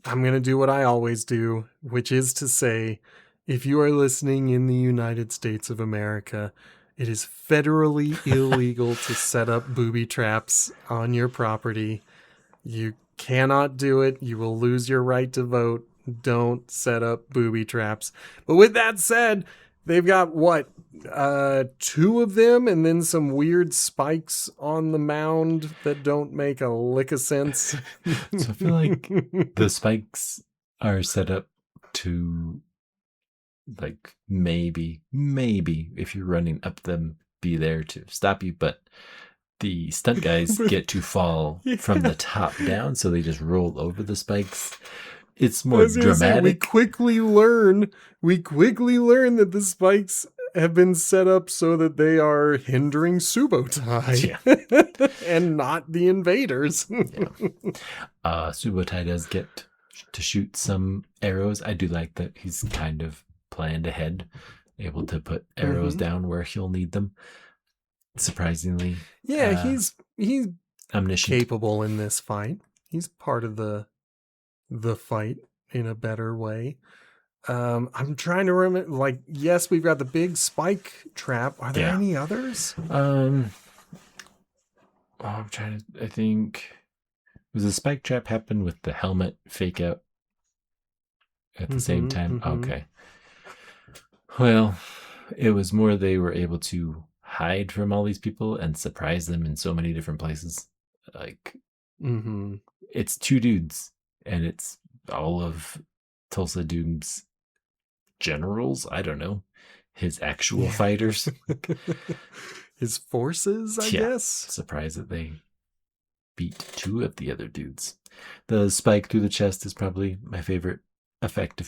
I'm going to do what I always do, which is to say, if you are listening in the United States of America, it is federally illegal to set up booby traps on your property. You cannot do it. You will lose your right to vote. Don't set up booby traps. But with that said, they've got 2 of them and then some weird spikes on the mound that don't make a lick of sense. So I feel like the spikes are set up to, like, maybe if you're running up them, be there to stop you, but the stunt guys get to fall from the top down, so they just roll over the spikes. It's more dramatic. We quickly learn that the spikes have been set up so that they are hindering Subotai and not the invaders. Subotai does get to shoot some arrows. I do like that he's kind of planned ahead, able to put arrows down where he'll need them. Surprisingly. Yeah, he's omniscient, capable in this fight. He's part of the fight in a better way. I'm trying to remember. Like, yes, we've got the big spike trap. Are there Yeah. any others? I'm trying to. I think was the spike trap happen with the helmet fake out at the same time? Okay. Well, it was more they were able to hide from all these people and surprise them in so many different places. Like, it's two dudes, and it's all of Tulsa Doom's generals. I don't know, his actual fighters, his forces. I guess. Surprised that they beat two of the other dudes. The spike through the chest is probably my favorite effect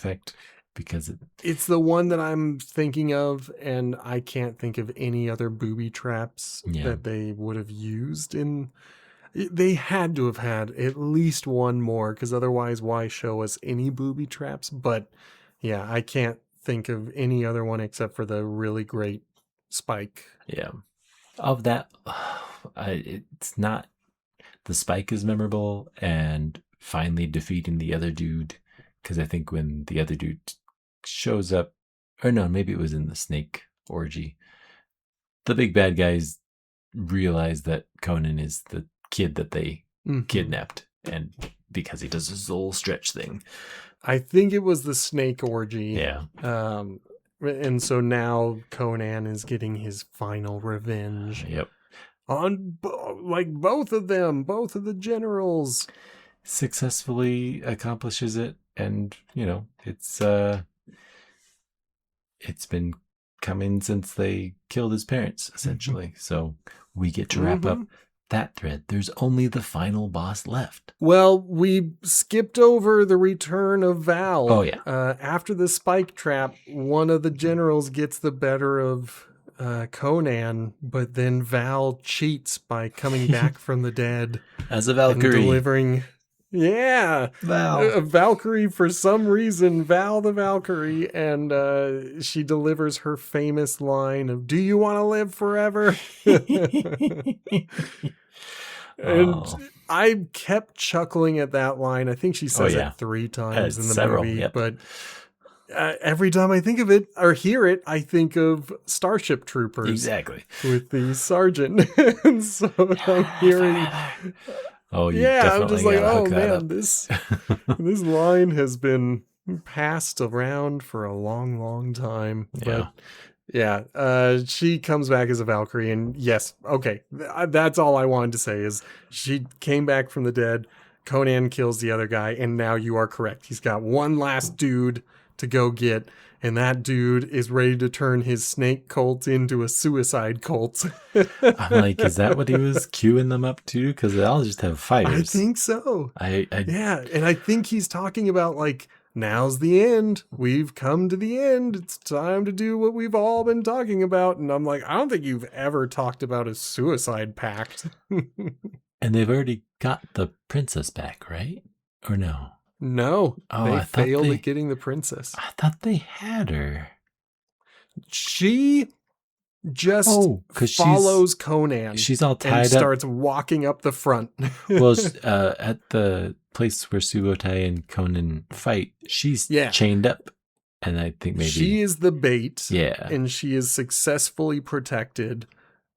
because it's the one that I'm thinking of, and I can't think of any other booby traps that they would have used in. They had to have had at least one more, because otherwise why show us any booby traps? But yeah, I can't think of any other one except for the really great spike. Yeah. Of that, it's not, the spike is memorable and finally defeating the other dude, because I think when the other dude shows up, or no, maybe it was in the snake orgy, the big bad guys realize that Conan is the kid that they kidnapped, and because he does his little stretch thing. I think it was the snake orgy. Yeah. And so now Conan is getting his final revenge. Yep. On both of them, both of the generals. Successfully accomplishes it, and it's been coming since they killed his parents, essentially. So we get to wrap up that thread. There's only the final boss left. Well, we skipped over the return of Val. Oh, yeah. After the spike trap, one of the generals gets the better of Conan, but then Val cheats by coming back from the dead. As a Valkyrie. And delivering... Yeah, Val. Valkyrie, for some reason, Val the Valkyrie, and she delivers her famous line of, "Do you want to live forever?" And I kept chuckling at that line. I think she says it 3 times in the movie, but every time I think of it or hear it, I think of Starship Troopers. Exactly. With the sergeant. And so I'm hearing... Oh, yeah, I'm just like, oh man, this line has been passed around for a long, long time. But she comes back as a Valkyrie, and yes, okay, that's all I wanted to say is she came back from the dead. Conan kills the other guy, and now you are correct. He's got one last dude to go get, and that dude is ready to turn his snake cult into a suicide cult. I'm like, is that what he was queuing them up to? Because they all just have fighters. I think so. Yeah, and I think he's talking about, like, now's the end. We've come to the end. It's time to do what we've all been talking about. And I'm like, I don't think you've ever talked about a suicide pact. And they've already got the princess back, right? Or no? No, they failed at getting the princess. I thought they had her. She just follows Conan. She's all tied and up. Starts walking up the front. Well, at the place where Subotai and Conan fight, she's chained up. And I think maybe... She is the bait. Yeah. And she is successfully protected.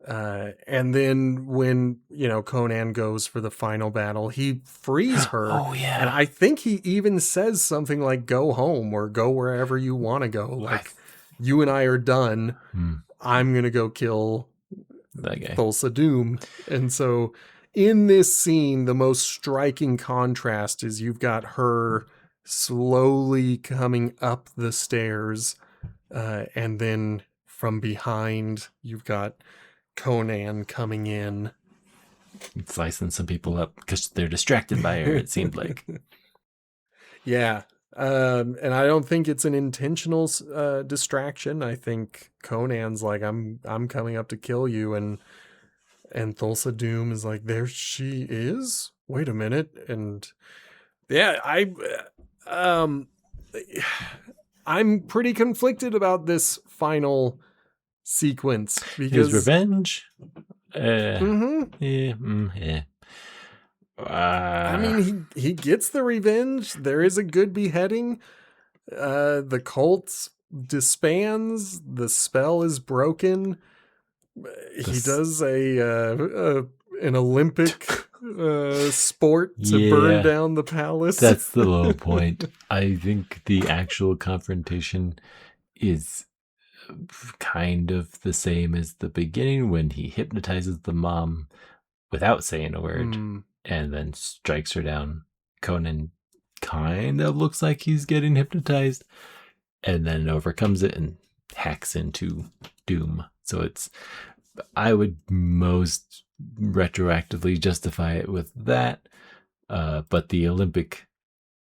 And then when, Conan goes for the final battle, he frees her. Oh, yeah. And I think he even says something like, go home or go wherever you want to go. Like, you and I are done. I'm going to go kill that guy. Thulsa Doom. And so in this scene, the most striking contrast is you've got her slowly coming up the stairs. And then from behind, you've got Conan coming in, slicing some people up because they're distracted by her, it seemed like. Yeah. And I don't think it's an intentional distraction. I think Conan's like, I'm coming up to kill you, and Thulsa Doom is like, there she is? Wait a minute. And yeah, I'm pretty conflicted about this final sequence because his revenge. I mean, he gets the revenge. There is a good beheading. The cult disbands. The spell is broken. He does an Olympic sport to burn down the palace. That's the low point. I think the actual confrontation is kind of the same as the beginning when he hypnotizes the mom without saying a word and then strikes her down. Conan kind of looks like he's getting hypnotized and then overcomes it and hacks into Doom. So I would most retroactively justify it with that. But the Olympic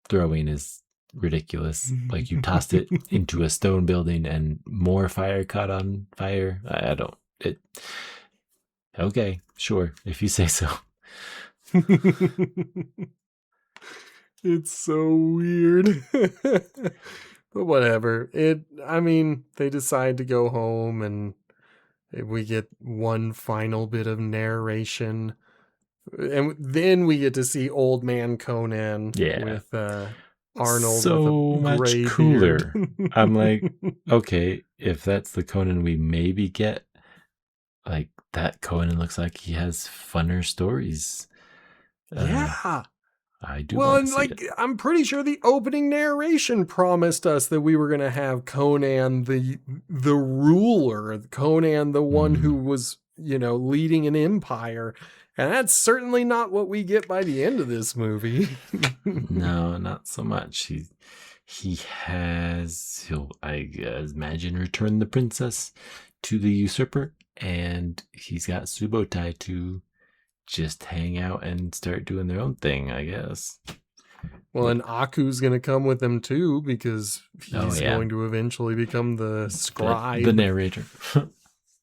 throwing is ridiculous. Like, you tossed it into a stone building and more fire caught on fire. Okay, sure, if you say so. It's so weird. But whatever. They decide to go home and we get one final bit of narration. And then we get to see old man Conan with Arnold so with a much gray cooler. beard. I'm like, okay, if that's the Conan we maybe get, like, that Conan looks like he has funner stories. Yeah. I do. Well, and I'm pretty sure the opening narration promised us that we were going to have Conan the ruler, Conan the one who was, leading an empire. And that's certainly not what we get by the end of this movie. No, not so much. He'll, I imagine, return the princess to the usurper, and he's got Subotai to just hang out and start doing their own thing, I guess. Well, and Aku's going to come with them too, because he's going to eventually become the scribe. The narrator.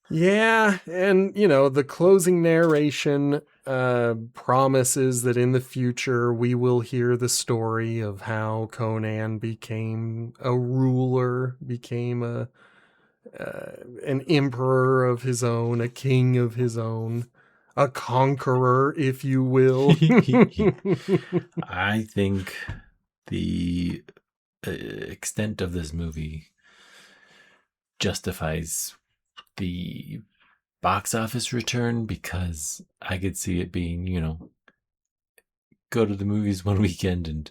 Yeah, and, the closing narration promises that in the future we will hear the story of how Conan became a ruler, became an emperor of his own, a king of his own. A conqueror, if you will. I think the extent of this movie justifies the box office return, because I could see it being, go to the movies one weekend and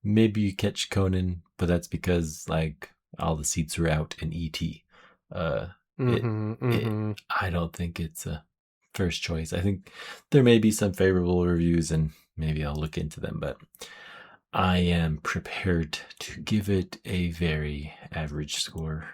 maybe you catch Conan, but that's because, like, all the seats are out in E.T. I don't think it's a first choice. I think there may be some favorable reviews and maybe I'll look into them, but I am prepared to give it a very average score.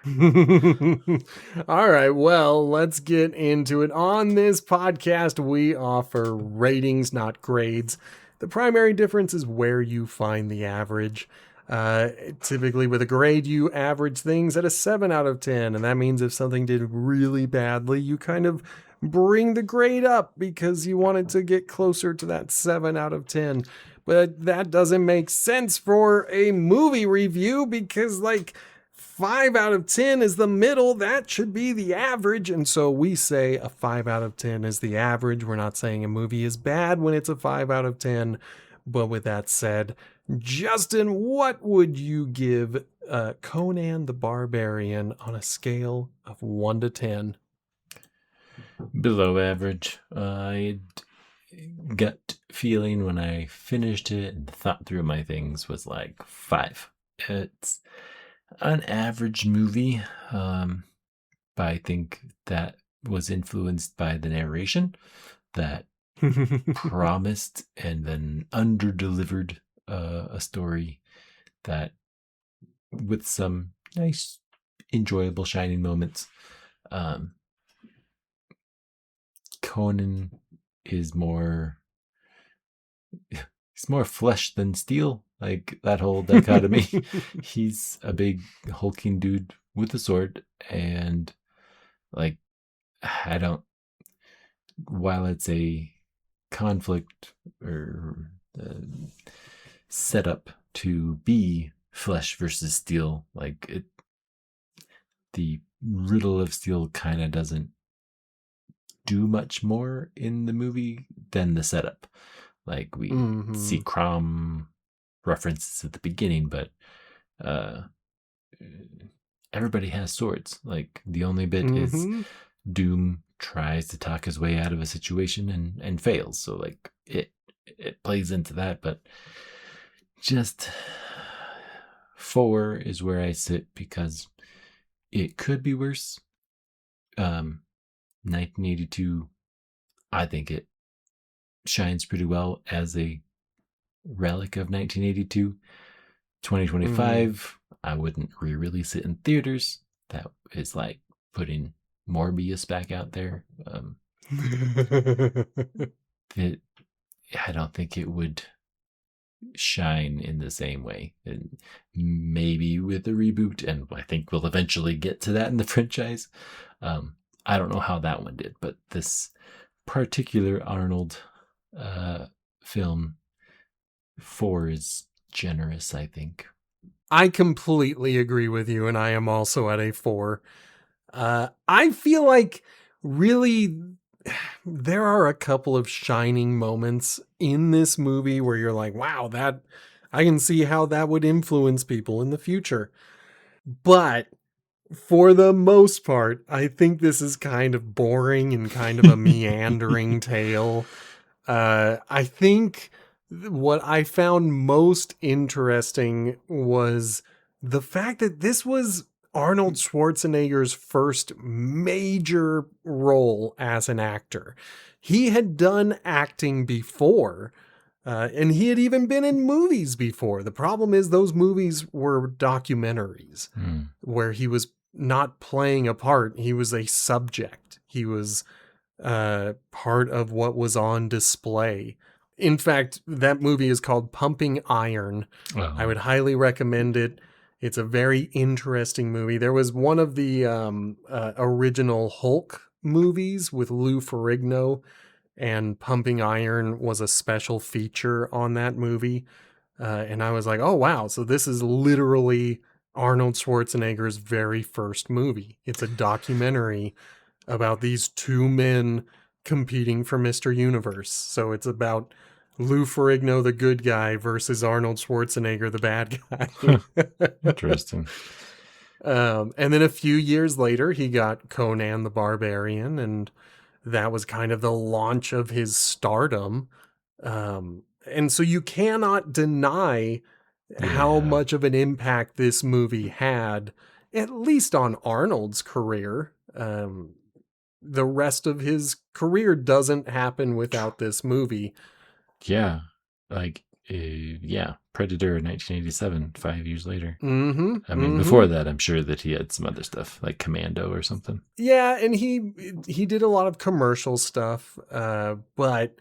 All right, well, let's get into it. On this podcast, we offer ratings, not grades. The primary difference is where you find the average. Typically with a grade, you average things at a 7 out of 10, and that means if something did really badly, you kind of bring the grade up because you wanted to get closer to that 7 out of 10. But that doesn't make sense for a movie review, because 5 out of 10 is the middle. That should be the average. And so we say a 5 out of 10 is the average. We're not saying a movie is bad when it's a 5 out of 10. But with that said, Justin, what would you give Conan the Barbarian on a scale of 1 to 10? Below average. I gut feeling when I finished it and thought through my things was 5. It's an average movie, but I think that was influenced by the narration that promised and then under-delivered a story that, with some nice, enjoyable, shining moments. Conan is more flesh than steel, like that whole dichotomy. He's a big hulking dude with a sword, and while it's a conflict or setup to be flesh versus steel, the riddle of steel kind of doesn't do much more in the movie than the setup. We see Crom references at the beginning, but everybody has swords. Like, the only bit is Mm-hmm. Doom tries to talk his way out of a situation and fails. So like it plays into that, but just 4 is where I sit because it could be worse. 1982, I think it shines pretty well as a relic of 1982. 2025, I wouldn't re-release it in theaters. That is like putting Morbius back out there. It, I don't think it would shine in the same way. And maybe with a reboot, and I think we'll eventually get to that in the franchise. I don't know how that one did, but this particular Arnold film 4 is generous, I think. I completely agree with you, and I am also at a 4. I feel like really there are a couple of shining moments in this movie where you're like, wow, that I can see how that would influence people in the future. But for the most part, I think this is kind of boring and kind of a meandering tale. I think what I found most interesting was the fact that this was Arnold Schwarzenegger's first major role as an actor. He had done acting before, and he had even been in movies before. The problem is, those movies were documentaries where he was not playing a part, he was a subject. He was part of what was on display. In fact, that movie is called Pumping Iron. Oh. I would highly recommend it. It's a very interesting movie. There was one of the original Hulk movies with Lou Ferrigno, and Pumping Iron was a special feature on that movie. And I was like, oh, wow. So this is literally Arnold Schwarzenegger's very first movie. It's a documentary about these two men competing for Mr. Universe. So it's about Lou Ferrigno, the good guy, versus Arnold Schwarzenegger, the bad guy. Interesting. And then a few years later, he got Conan the Barbarian, and that was kind of the launch of his stardom. And so you cannot deny how much of an impact this movie had, at least on Arnold's career. The rest of his career doesn't happen without this movie. Yeah. Like, Predator 1987, 5 years later. Mm-hmm. I mean, before that, I'm sure that he had some other stuff, like Commando or something. Yeah, and he did a lot of commercial stuff, but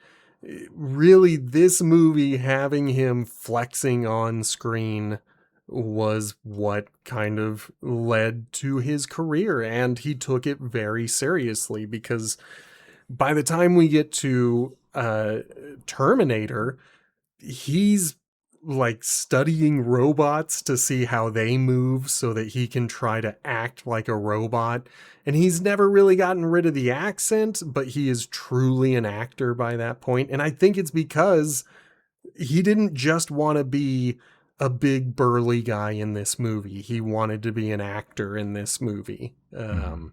really this movie, having him flexing on screen, was what kind of led to his career, and he took it very seriously, because by the time we get to Terminator, he's like studying robots to see how they move so that he can try to act like a robot. And he's never really gotten rid of the accent, but he is truly an actor by that point. And I think it's because he didn't just want to be a big burly guy in this movie. He wanted to be an actor in this movie. And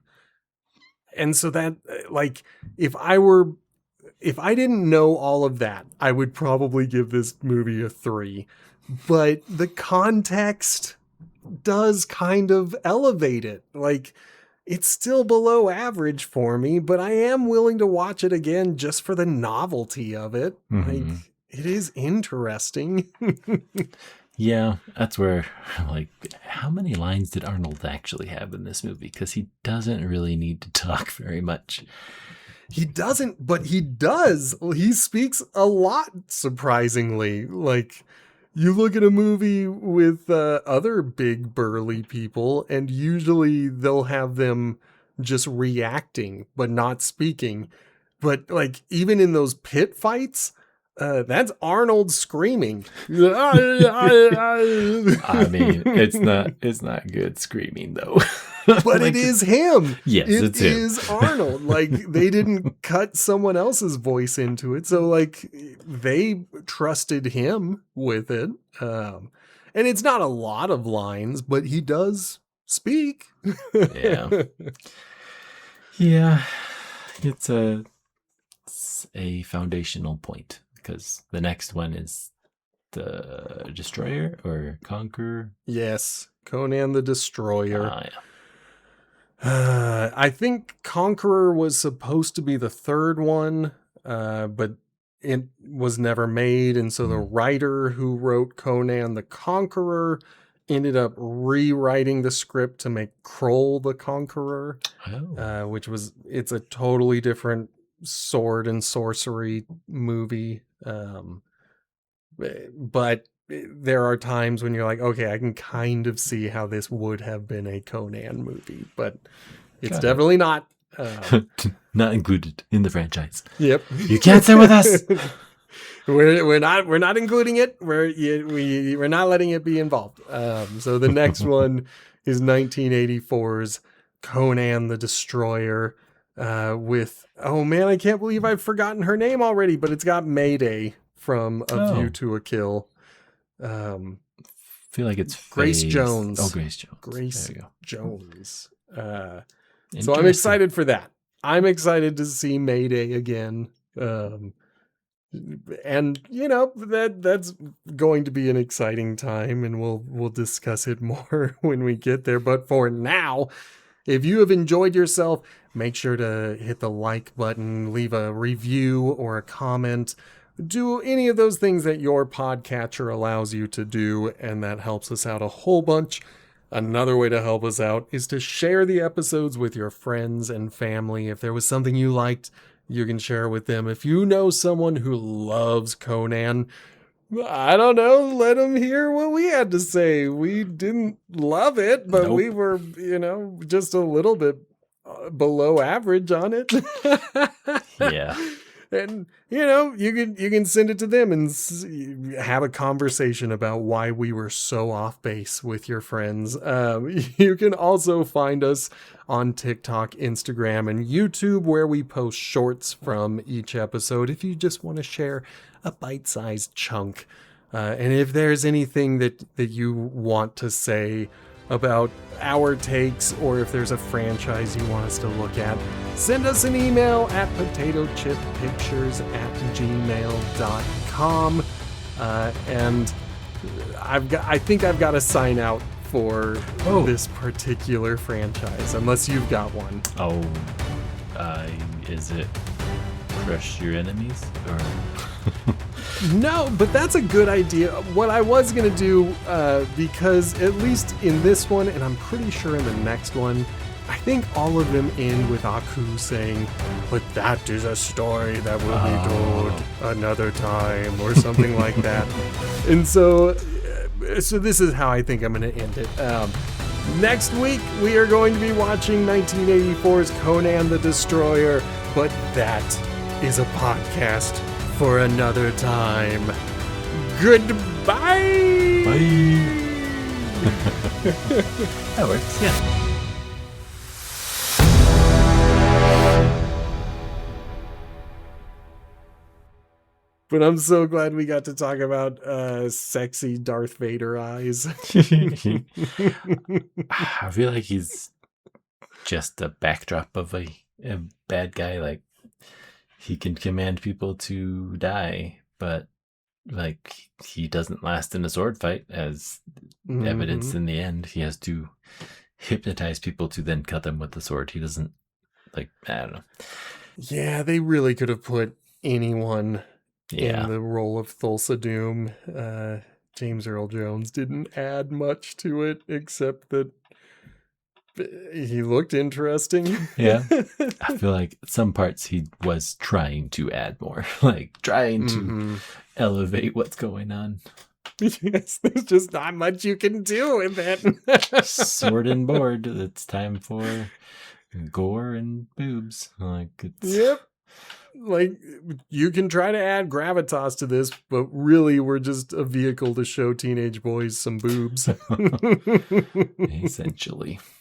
so that, like, if I didn't know all of that, I would probably give this movie a 3. But the context does kind of elevate it. Like, it's still below average for me, but I am willing to watch it again just for the novelty of it. Like, it is interesting. Yeah, that's where, like, how many lines did Arnold actually have in this movie? Because he doesn't really need to talk very much. He doesn't, but he does. He speaks a lot, surprisingly. Like, you look at a movie with other big burly people, and usually they'll have them just reacting, but not speaking. But, like, even in those pit fights, that's Arnold screaming. I mean, it's not good screaming though. But Like, it is him. Yes, it's him. It is Arnold. Like, they didn't cut someone else's voice into it. So, like, they trusted him with it. And it's not a lot of lines, but he does speak. Yeah. Yeah. It's a foundational point because the next one is the Destroyer or Conqueror. Yes, Conan the Destroyer. Yeah. I think Conqueror was supposed to be the third one, but it was never made. And so the writer who wrote Conan the Conqueror ended up rewriting the script to make Kroll the Conqueror, which it's a totally different sword and sorcery movie. But there are times when you're like, okay, I can kind of see how this would have been a Conan movie, but it's definitely not. Not included in the franchise. Yep. You can't sit with us. We're not including it. We're not letting it be involved. So the next one is 1984's Conan the Destroyer, with, oh man, I can't believe I've forgotten her name already, but it's got Mayday from A View to a Kill. I feel like it's Grace Jones. Oh, Grace Jones. Grace Jones. So I'm excited for that. I'm excited to see Mayday again. And you know, that's going to be an exciting time, and we'll discuss it more when we get there. But for now, if you have enjoyed yourself, make sure to hit the like button, leave a review or a comment. Do any of those things that your podcatcher allows you to do, and that helps us out a whole bunch. Another way to help us out is to share the episodes with your friends and family. If there was something you liked, you can share it with them. If you know someone who loves Conan, I don't know, let them hear what we had to say. We didn't love it, but we were, just a little bit below average on it. Yeah. And, you can send it to them and have a conversation about why we were so off base with your friends. You can also find us on TikTok, Instagram, and YouTube, where we post shorts from each episode if you just want to share a bite-sized chunk. And if there's anything that you want to say about our takes, or if there's a franchise you want us to look at, send us an email at potatochippictures@gmail.com. And I think I've got to sign out for this particular franchise, unless you've got one. Is it Crush Your Enemies? Or No, but that's a good idea. What I was going to do, because at least in this one, and I'm pretty sure in the next one, I think all of them end with Aku saying, but that is a story that will be told another time, or something like that. And so this is how I think I'm going to end it. Next week, we are going to be watching 1984's Conan the Destroyer, but that is a podcast for another time. Goodbye! Bye! That works, yeah. But I'm so glad we got to talk about sexy Darth Vader eyes. I feel like he's just a backdrop of a bad guy. Like, he can command people to die, but like, he doesn't last in a sword fight, as evidence in the end. He has to hypnotize people to then cut them with the sword. He doesn't, I don't know. Yeah, they really could have put anyone in the role of Thulsa Doom. James Earl Jones didn't add much to it, except that he looked interesting. Yeah. I feel like some parts he was trying to add more, trying to elevate what's going on. Yes, there's just not much you can do with it. Sword and board. It's time for gore and boobs. Yep. You can try to add gravitas to this, but really we're just a vehicle to show teenage boys some boobs. Essentially.